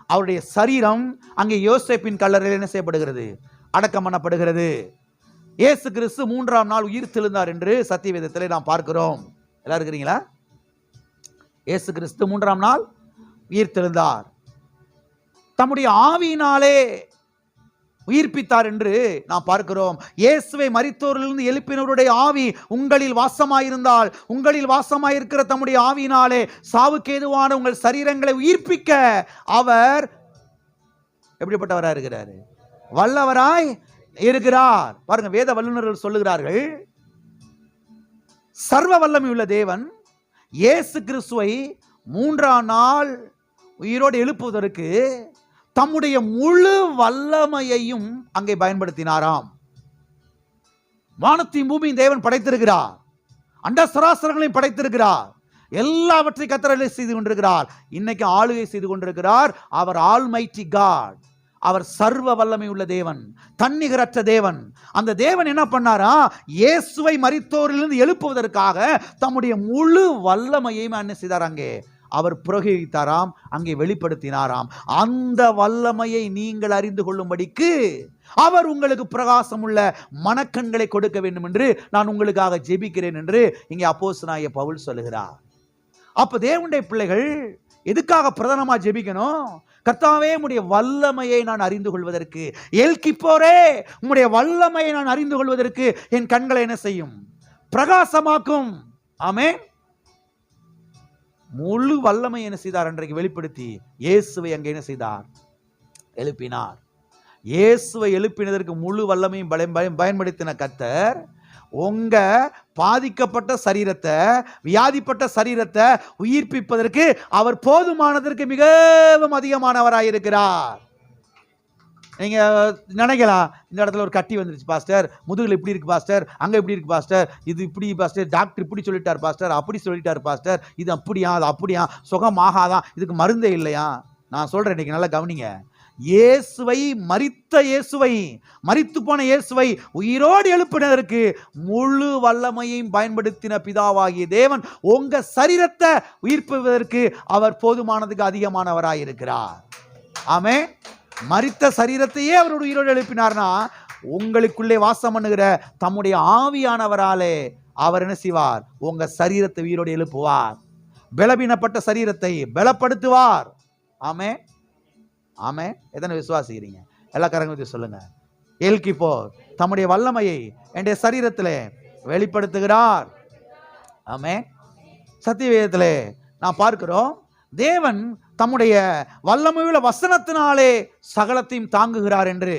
அவருடைய சரீரம் அங்கே யோசேப்பின் கல்லறையில் என்ன செய்யப்படுகிறது? அடக்கம் பண்ணப்படுகிறது. இயேசு கிறிஸ்து 3ஆம் நாள் உயிர் தெழுந்தார் என்று சத்தியவேதத்திலே நாம் பார்க்கிறோம். எல்லாம் இருக்கிறீங்களா? இயேசு கிறிஸ்து 3ஆம் நாள் உயிர் தெழுந்தார். தம்முடைய ஆவியினாலே உயிர்ப்பித்தார் என்று நாம் பார்க்கிறோம். இயேசுவை மரித்தோரிலிருந்து எழுப்பினவருடைய ஆவி உங்களில் வாசமாயிருந்தால், உங்களில் வாசமாயிருக்கிற தம்முடைய ஆவியினாலே சாவுக்கு ஏதுவான உங்கள் சரீரங்களை உயிர்ப்பிக்க அவர் எப்படிப்பட்டவராக இருக்கிறார்? வல்லவராய் இருக்கிறார். பாருங்க, வேத வல்லுநர்கள் சொல்லுகிறார்கள், சர்வ வல்லமை உள்ள தேவன் இயேசு கிறிஸ்துவை 3ஆம் நாள் உயிரோடு எழுப்புவதற்கு தம்முடைய முழு வல்லமையையும் அங்கே பயன்படுத்தினாராம். வானத்தையும் பூமியும் தேவன் படைத்திருக்கிறார். அண்ட சராசரங்களையும் படைத்திருக்கிறார். எல்லாவற்றையும் கர்த்தர் செய்து கொண்டிருக்கிறார். இன்னைக்கு ஆளுகை செய்து கொண்டிருக்கிறார். அவர் ஆல்மைட்டி காட். அவர் சர்வ வல்லமை உள்ள தேவன், தன்னிகரற்ற தேவன். அந்த தேவன் என்ன பண்ணாரா? இயேசுவை மரித்தோரிலிருந்து எழுப்புவதற்காக தம்முடைய முழு வல்லமையையும் என்ன செய்தார்? அங்கே அவர் பிரயோகித்தாராம், அங்கே வெளிப்படுத்தினாராம். அந்த வல்லமையை நீங்கள் அறிந்து கொள்ளும்படிக்கு அவர் உங்களுக்கு பிரகாசம் உள்ள மனக்கண்களை கொடுக்க வேண்டும் என்று நான் உங்களுக்காக ஜெபிக்கிறேன் என்று இங்கே அப்போஸ்தலனாகிய பவுல் சொல்லுகிறார். அப்ப தேவனுடைய பிள்ளைகள் எதுக்காக பிரதானமா ஜெபிக்கணும்? கர்த்தாவே, உம்முடைய வல்லமையை நான் அறிந்து கொள்வதற்கு, எல்கிப்போரே, உம்முடைய வல்லமையை நான் அறிந்து கொள்வதற்கு என் கண்களை என்ன செய்யும்? பிரகாசமாக்கும். ஆமென். முழு வல்லமை என்ன செய்தார்? அன்றைக்கு வெளிப்படுத்தி இயேசுவை அங்கே என்ன செய்தார்? எழுப்பினார். இயேசுவை எழுப்பினதற்கு முழு வல்லமையும் பயன்படுத்தின கர்த்தர் உங்க பாதிக்கப்பட்ட சரீரத்தை, வியாதிப்பட்ட சரீரத்தை உயிர்ப்பிப்பதற்கு அவர் போதுமானதற்கு மிகவும் அதிகமானவராயிருக்கிறார். நீங்க நினைக்கலாம், இந்த இடத்துல ஒரு கட்டி வந்துருச்சு பாஸ்டர், முதுகுல இப்படி இருக்கு பாஸ்டர், அங்க இப்படி இருக்கு பாஸ்டர், இது இப்படி பாஸ்டர், டாக்டர் இப்படி சொல்லிட்டார் பாஸ்டர், அப்படி சொல்லிட்டார் பாஸ்டர், இது அப்படியா, அது அப்படியா, சுகம் ஆகாதான், இதுக்கு மருந்தே இல்லையா? நான் சொல்றேன், இன்னைக்கு நல்லா கவனிங்க. இயேசுவை, மரித்த இயேசுவை, மரித்து போன இயேசுவை உயிரோடு எழுப்பினதற்கு முழு வல்லமையையும் பயன்படுத்தின பிதாவாகிய தேவன் உங்க சரீரத்தை உயிர்ப்பிப்பதற்கு அவர் போதுமானதுக்கு அதிகமானவராயிருக்கிறார். ஆமென். மரித்த சரீரத்தையே அவரோட உயிரோடு எழுப்பினார்னா, உங்களுக்குள்ளே வாசம் பண்ணுகிற தம்முடைய ஆவியானவராலே அவர் என்ன செய்வார்? உங்க சரீரத்தை உயிரோடு எழுப்புவார். பலவீனப்பட்ட சரீரத்தை பலப்படுத்துவார். ஆமென். ஆமென். எத்தனை விசுவாசிக்கிறீங்க? எல்லா கரங்களை சொல்லுங்க. எல்கிப்போர் தம்முடைய வல்லமையை என்னுடைய சரீரத்திலே வெளிப்படுத்துகிறார். ஆமென். சத்தியவேதத்திலே நாம் பார்க்கிறோம், தேவன் தம்முடைய வல்லமையுள்ள வசனத்தினாலே சகலத்தையும் தாங்குகிறார் என்று.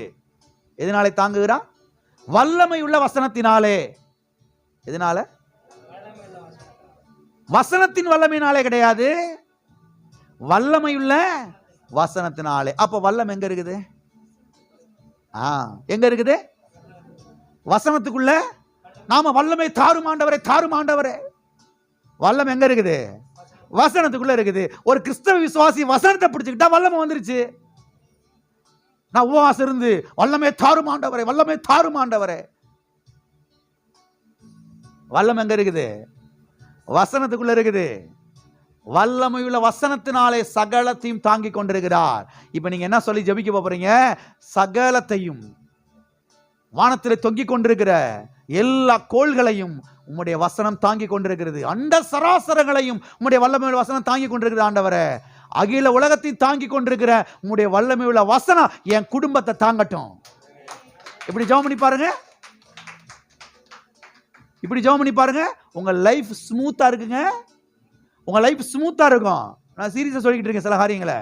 எதனாலே தாங்குகிறார்? வல்லமையுள்ள வசனத்தினாலே. எதனால? வசனத்தின் வல்லமையினாலே கிடையாது, வல்லமையுள்ள வசனத்தினாலே. அப்ப வல்லம் எங்க இருக்குது? எங்க இருக்குது? வசனத்துக்குள்ள. நாம வல்லமை தாரும் ஆண்டவரே, தாரும் ஆண்டவரே. வல்லம் எங்க இருக்குது? வசனத்துக்குள்ள இருக்குது. ஒரு கிறிஸ்தவ விசுவாசி வசனத்தை பிடிச்சுக்கிட்டா வல்லமை வந்துருச்சு. நான் உபவாசம் இருந்து வல்லமே தாரும் ஆண்டவரே, வல்லமே தாரும் ஆண்டவரே. வல்லமை எங்க இருக்குது? வசனத்துக்குள்ள இருக்குது. வல்லமையுள்ள வசனத்தினாலே சகலத்தையும் தாங்கி கொண்டிருக்கிறார். இப்ப நீங்க என்ன சொல்லி ஜெபிக்க போறீங்க? சகலத்தையும், வானத்தில் தொங்கிக் கொண்டிருக்கிற எல்லா கோள்களையும் உம்முடைய வசனம் தாங்கி கொண்டிருக்கிறது. அண்ட சராசரங்களையும் உம்முடைய வல்லமையுள்ள வசனம் தாங்கி கொண்டிருக்கிறது ஆண்டவரே. அகில உலகத்தை தாங்கி கொண்டிருக்கிற உம்முடைய வல்லமையுள்ள வசனம் என் குடும்பத்தை தாங்கட்டும். இப்படி ஜெபம் பண்ணி பாருங்க. இப்படி ஜெபம் பண்ணி பாருங்க. உங்க லைஃப் ஸ்மூத்தா இருக்குங்க. உங்க லைஃப் ஸ்மூத்தா இருக்கும். நான் சீரியஸா சொல்லிக்கிட்டு இருக்கேன் சில காரியங்களை.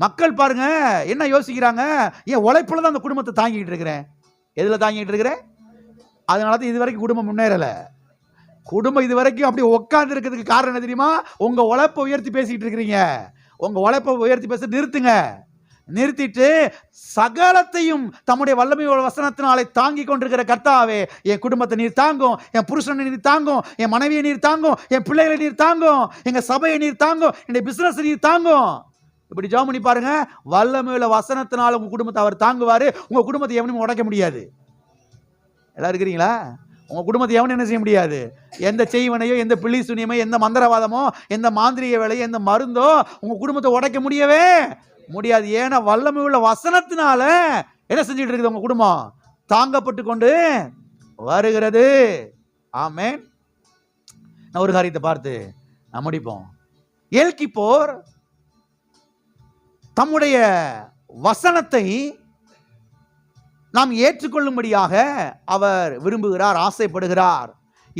மக்கள் பாருங்க என்ன யோசிக்கிறாங்க, என் உழைப்புல தான் அந்த குடும்பத்தை தாங்கிட்டு இருக்கிறேன். எதுல தாங்கிட்டு இருக்கிறேன்? அதனால தான் இது வரைக்கும் குடும்பம் முன்னேறல. குடும்பம் இது வரைக்கும் அப்படி உட்கார்ந்து இருக்கிறதுக்கு காரணம் என்ன தெரியுமா? உங்க உழைப்பை உயர்த்தி பேசிக்கிட்டு இருக்கிறீங்க. உங்க உழைப்பை உயர்த்தி பேச நிறுத்துங்க. நிறுத்திட்டு சகலத்தையும் தம்முடைய வல்லமை வசனத்தினாலே தாங்கி கொண்டிருக்கிற கர்த்தாவே, என் குடும்பத்தை நீர் தாங்கும், என் புருஷனை நீர் தாங்கும், என் மனைவியை நீர் தாங்கும், என் பிள்ளைகளை நீர் தாங்கும், எங்க சபையை நீர் தாங்கும், என்னுடைய பிசினஸ் நீர் தாங்கும். இப்படி ஜெபம் பண்ணி பாருங்க. வல்லமையுள்ள வசனத்தினால உங்க குடும்பத்தை அவர் தாங்குவாரு. உங்க குடும்பத்தை எவனும் உடைக்க முடியாது. எல்லாம் இருக்கிறீங்களா? உங்க குடும்பத்தை எவனும் என்ன செய்ய முடியாது. எந்த செய்வனையோ, எந்த பிள்ளி சுனியமோ, எந்த மந்திரவாதமோ, எந்த மாந்திரிக வேலையோ, எந்த மருந்தோ உங்க குடும்பத்தை உடைக்க முடியவே முடியாது. ஏன்னா வல்லமையுள்ள வசனத்தினால என்ன செஞ்சுட்டு இருக்குது? உங்க குடும்பம் தாங்கப்பட்டு கொண்டு வருகிறது. ஆமென். நான் ஒரு காரியத்தை பார்த்து நான் முடிப்போம். எல்கிப்போர் தம்முடைய வசனத்தை நாம் ஏற்றுக்கொள்ளும்படியாக அவர் விரும்புகிறார், ஆசைப்படுகிறார்.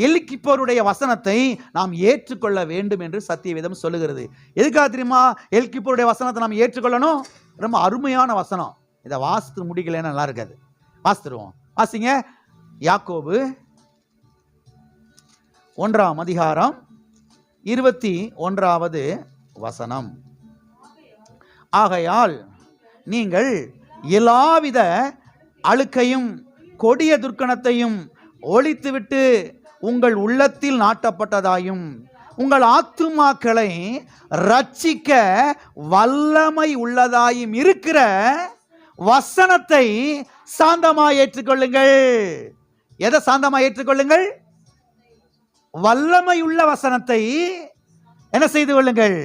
எல்கிப்போருடைய வசனத்தை நாம் ஏற்றுக்கொள்ள வேண்டும் என்று சத்தியவேதம் சொல்லுகிறது. எதுக்காக தெரியுமா? எல்கிப்போருடைய வசனத்தை நாம் ஏற்றுக்கொள்ளணும். ரொம்ப அருமையான வசனம். இதை வாசித்து முடிக்கலன்னா நல்லா இருக்காது. வாசித்துருவோம். வாசிங்க. யாக்கோபு 1ஆம் அதிகாரம் 21வது வசனம். ஆகையால் நீங்கள் எல்லாவித அழுக்கையும் கொடிய துர்க்கணத்தையும் ஒழித்துவிட்டு உங்கள் உள்ளத்தில் நாட்டப்பட்டதாயும் உங்கள் ஆத்துமாக்களை ரட்சிக்க வல்லமை உள்ளதாயும் இருக்கிற வசனத்தை சாந்தமாய் ஏற்றுக்கொள்ளுங்கள். எதை சாந்தமாய் ஏற்றுக்கொள்ளுங்கள்? வல்லமை உள்ள வசனத்தை என்ன செய்து கொள்ளுங்கள்?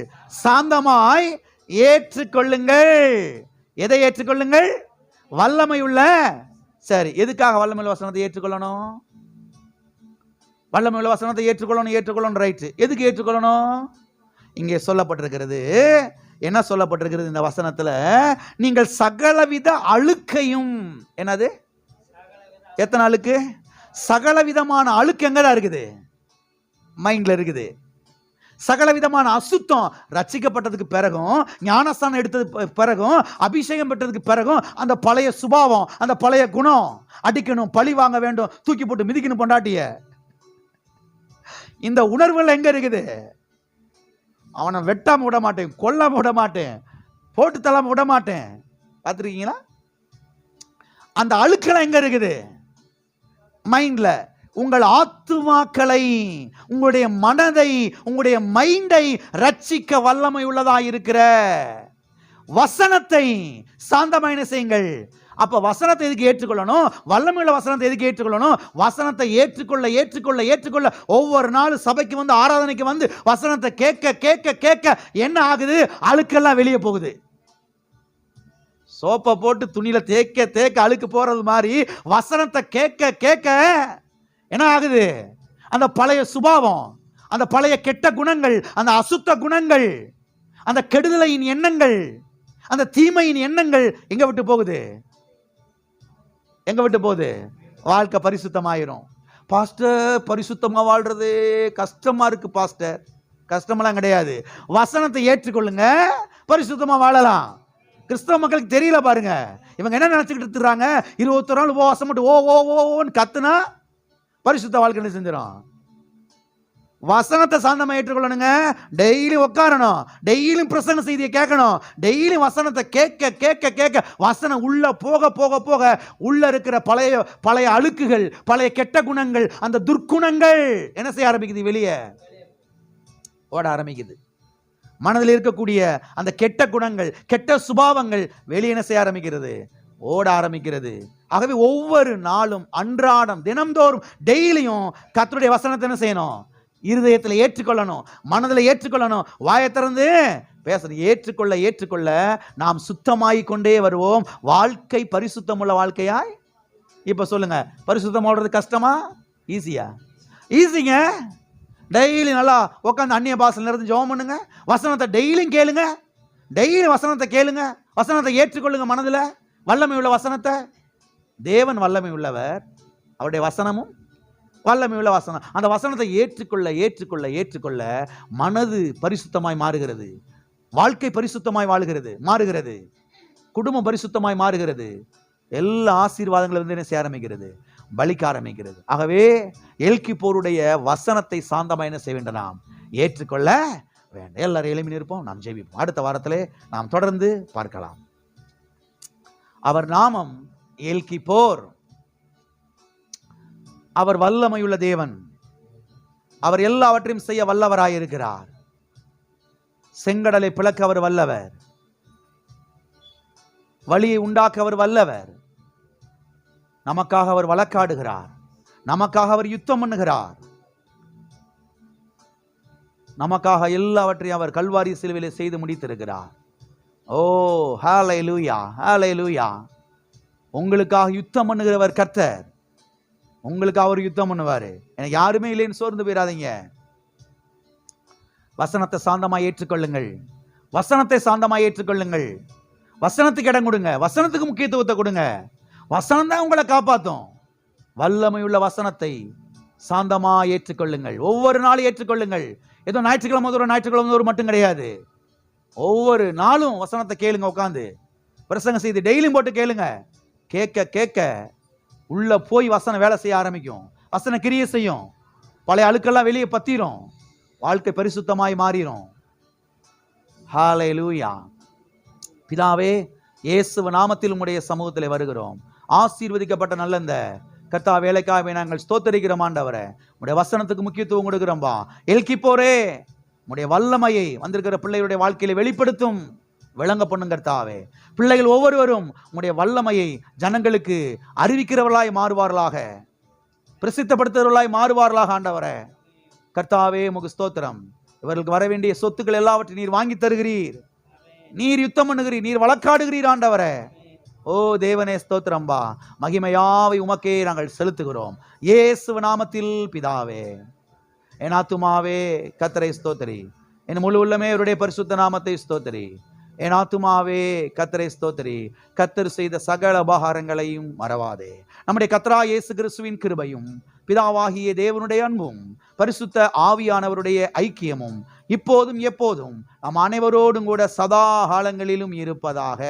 சாந்தமாய் ஏற்றுக்கொள்ளுங்கள். எதை ஏற்றுக்கொள்ளுங்கள்? வல்லமை உள்ள. சரி, எதுக்காக வல்லமை உள்ள வசனத்தை ஏற்றுக்கொள்ளணும்? வல்லமை உள்ள வசனத்தை ஏற்றுக்கொள்ளணும் ரைட்டு. எதுக்கு ஏற்றுக்கொள்ளணும்? இங்கே சொல்லப்பட்டிருக்கிறது. என்ன சொல்லப்பட்டிருக்கிறது இந்த வசனத்துல? நீங்கள் சகலவித அழுக்கையும், என்னது? எத்தனை அழுக்கு? சகலவிதமான அழுக்கு எங்கதான் இருக்குது? மைண்ட்ல இருக்குது. சகலவிதமான அசுத்தம் ரட்சிக்கப்பட்டதுக்கு பிறகும், ஞானஸ்தானம் எடுத்தது பிறகும், அபிஷேகம் பெற்றதுக்கு பிறகும் அந்த பழைய சுபாவம், அந்த பழைய குணம், அடிக்கணும், பழி வாங்க வேண்டும், தூக்கி போட்டு மிதிக்கணும் பொண்டாட்டிய, இந்த உணர்வுகள் எங்க இருக்குது? அவனை வெட்டாம விட மாட்டேன், கொல்லாம விட மாட்டேன், போட்டு தள்ளாம விட மாட்டேன். பார்த்துருக்கீங்களா? அந்த அழுக்கெல்லாம் எங்க இருக்குது? மைண்ட்ல. உங்கள் ஆத்துமாக்களை, உங்களுடைய மனதை, உங்களுடைய மைண்டை ரட்சிக்க வல்லமை உள்ளதாக இருக்கிற வசனத்தை சாந்தமான செய்யுங்கள். அப்ப வசனத்தை எதுக்கு ஏற்றுக்கொள்ளணும்? வல்லமையுள்ள வசனத்தை எதுக்கு ஏற்றுக்கொள்ளணும்? வசனத்தை ஏற்றுக்கொள்ள ஏற்றுக்கொள்ள ஏற்றுக்கொள்ள ஒவ்வொரு நாளும் சபைக்கு வந்து, ஆராதனைக்கு வந்து வசனத்தை கேட்க கேட்க கேட்க என்ன ஆகுது? அழுக்கெல்லாம் வெளியே போகுது. சோப்பை போட்டு துணியில தேக்க தேக்க அழுக்கு போறது மாதிரி வசனத்தை கேட்க கேட்க என்ன ஆகுது? அந்த பழைய சுபாவம், அந்த பழைய கெட்ட குணங்கள், அந்த அசுத்த குணங்கள், அந்த கெடுதலின் எண்ணங்கள், அந்த தீமையின் எண்ணங்கள் எங்க விட்டு போகுது? எங்க விட்டு போகுது? வாழ்க்கை பரிசுத்தமாயிரும். பாஸ்டர், பரிசுத்தமா வாழ்றது கஷ்டமா இருக்கு பாஸ்டர். கஷ்டமெல்லாம் கிடையாது. வசனத்தை ஏற்றுக்கொள்ளுங்க, பரிசுத்தமா வாழலாம். கிறிஸ்தவ மக்களுக்கு தெரியல பாருங்க. இவங்க என்ன நினைச்சுக்கிட்டு இருக்கிறாங்க? 21 நாள் உபவாசம் மட்டும் ஓ ஓ ஓன்னு கத்துனா பரிசுத்த வாழ்க்கை செஞ்சிடும். வசனத்தை சாந்தமா ஏற்றுக்கொள்ளணுங்க. டெய்லி உட்காரணும், டெய்லியும் பிரசங்க செய்தியை கேட்கணும், டெய்லி வசனத்தை கேட்க கேட்க கேட்க வசனம் உள்ள போக போக போக உள்ள இருக்கிற பழைய பழைய அழுக்குகள், பழைய கெட்ட குணங்கள், அந்த துர்க்குணங்கள் என்ன செய்ய ஆரம்பிக்குது? வெளியே ஓட ஆரம்பிக்குது. மனதில் இருக்கக்கூடிய அந்த கெட்ட குணங்கள், கெட்ட சுபாவங்கள் வெளியே என்ன செய்ய ஆரம்பிக்கிறது? ஓட ஆரம்பிக்கிறது. ஆகவே ஒவ்வொரு நாளும், அன்றாடம், தினம்தோறும், டெய்லியும் கர்த்தருடைய வசனத்தை என்ன செய்யணும்? இருதயத்தில் ஏற்றுக்கொள்ளணும், மனதில் ஏற்றுக்கொள்ளணும், வாயை திறந்து பேசணும். ஏற்றுக்கொள்ள நாம் சுத்தமாய் கொண்டே வருவோம். வாழ்க்கை பரிசுத்தமுள்ள வாழ்க்கையாய். இப்ப சொல்லுங்க, பரிசுத்தம் ஓடுறது கஷ்டமா? ஈஸியா? ஈஸிங்க. டெய்லி நல்லா உட்காந்து அந்நிய பாஷையில இருந்து ஜெபம் பண்ணுங்க. வசனத்தை டெய்லியும் கேளுங்க. டெய்லி வசனத்தை கேளுங்க. வசனத்தை ஏற்றுக்கொள்ளுங்க. மனதில் வல்லமை உள்ள வசனத்தை. தேவன் வல்லமை உள்ளவர், அவருடைய வசனமும் வல்லமை உள்ள வசனம். அந்த வசனத்தை ஏற்றுக்கொள்ள மனது பரிசுத்தமாய் மாறுகிறது, வாழ்க்கை பரிசுத்தமாய் மாறுகிறது, குடும்பம் பரிசுத்தமாய் மாறுகிறது. எல்லா ஆசீர்வாதங்களும் வந்து என்ன செய்ய ஆரம்பிக்கிறது? பலிக்க ஆரம்பிக்கிறது. ஆகவே எல்கிப்போருடைய வசனத்தை சாந்தமாய் என்ன செய்ய வேண்டும்? நாம் ஏற்றுக்கொள்ள வேண்டும். எல்லாரும் எழுப்பி நிற்போம், நாம் ஜெபிப்போம். அடுத்த வாரத்திலே நாம் தொடர்ந்து பார்க்கலாம். அவர் நாமம் எல்கிப்போர். அவர் வல்லமையுள்ள தேவன். அவர் எல்லாவற்றையும் செய்ய வல்லவராயிருக்கிறார். செங்கடலை பிளக்க அவர் வல்லவர். வழியை உண்டாக்க அவர் வல்லவர். நமக்காக அவர் வழக்காடுகிறார். நமக்காக அவர் யுத்தம் பண்ணுகிறார். நமக்காக எல்லாவற்றையும் அவர் கல்வாரி சிலுவையிலே செய்து முடித்திருக்கிறார். ஓ ஹல்லேலூயா, ஹல்லேலூயா. உங்களுக்காக யுத்தம் பண்ணுகிறவர் கர்த்தர். உங்களுக்கு அவர் யுத்தம் பண்ணுவாரு. எனக்கு யாருமே இல்லைன்னு சோர்ந்து போயிடாதீங்க. வசனத்தை சாந்தமாய் ஏற்றுக்கொள்ளுங்கள். வசனத்தை சாந்தமாய் ஏற்றுக்கொள்ளுங்கள். வசனத்துக்கு இடம் கொடுங்க. வசனத்துக்கு முக்கியத்துவத்தை கொடுங்க. வசனம் தான் உங்களை காப்பாற்றும். வல்லமையுள்ள வசனத்தை சாந்தமாய் ஏற்றுக்கொள்ளுங்கள். ஒவ்வொரு நாளும் ஏற்றுக்கொள்ளுங்கள். ஏதோ ஞாயிற்றுக்கிழமை ஒரு மட்டும் கிடையாது. ஒவ்வொரு நாளும் வசனத்தை கேளுங்க. உட்காந்து பிரசங்கம் செய்து டெய்லியும் போட்டு கேளுங்க. கேட்க உள்ள போய் வசனம் வேலை செய்ய ஆரம்பிக்கும். வசனம் கிரியை செய்யும். பழைய அழுக்கெல்லாம் வெளியே பத்திரும். வாழ்க்கை பரிசுத்தமாய் மாறிடும். ஹல்லேலூயா. பிதாவே, இயேசு நாமத்தில் உம்முடைய சமூகத்தில் வருகிறோம். ஆசீர்வதிக்கப்பட்ட நல்ல இந்த கர்த்தா வேலைக்காக நாங்கள் ஸ்தோத்தரிக்கிறோம். ஆண்டவரே, உம்முடைய வசனத்துக்கு முக்கியத்துவம் கொடுக்கிறோம்பா. எல்கிப்போரே, உம்முடைய வல்லமையை வந்திருக்கிற பிள்ளைகளுடைய வாழ்க்கையில வெளிப்படுத்தும், விளங்க பண்ணுங்க கர்த்தாவே. பிள்ளைகள் ஒவ்வொருவரும் உம்முடைய வல்லமையை ஜனங்களுக்கு அறிவிக்கிறவர்களாய் மாறுவார்களாக, பிரசித்தப்படுத்துகிறவர்களாய் மாறுவார்களாக. ஆண்டவரே கர்த்தாவே, உமக்கு ஸ்தோத்திரம். இவர்களுக்கு வர வேண்டிய சொத்துக்கள் எல்லாவற்றையும் நீர் வாங்கி தருகிறீர். நீர் யுத்தம் பண்ணுகிறீர். நீர் வழக்காடுகிறீர். ஆண்டவரே, ஓ தேவனே ஸ்தோத்திரம்பா. மகிமையாவை உமக்கே நாங்கள் செலுத்துகிறோம். இயேசு நாமத்தில் பிதாவே. என் ஆத்துமாவே கர்த்தரை ஸ்தோத்திரி. என் முழு உள்ளமே அவருடைய பரிசுத்த நாமத்தை ஸ்தோத்திரி. என் ஆத்துமாவே கர்த்தரை ஸ்தோத்திரி. கர்த்தர் செய்த சகல உபகாரங்களையும் மறவாதே. நம்முடைய கர்த்தரா இயேசு கிறிஸ்துவின் கிருபையும் பிதாவாகிய தேவனுடைய அன்பும் பரிசுத்த ஆவியானவருடைய ஐக்கியமும் இப்போதும் எப்போதும் நம் அனைவரோடும் கூட சதா காலங்களிலும் இருப்பதாக.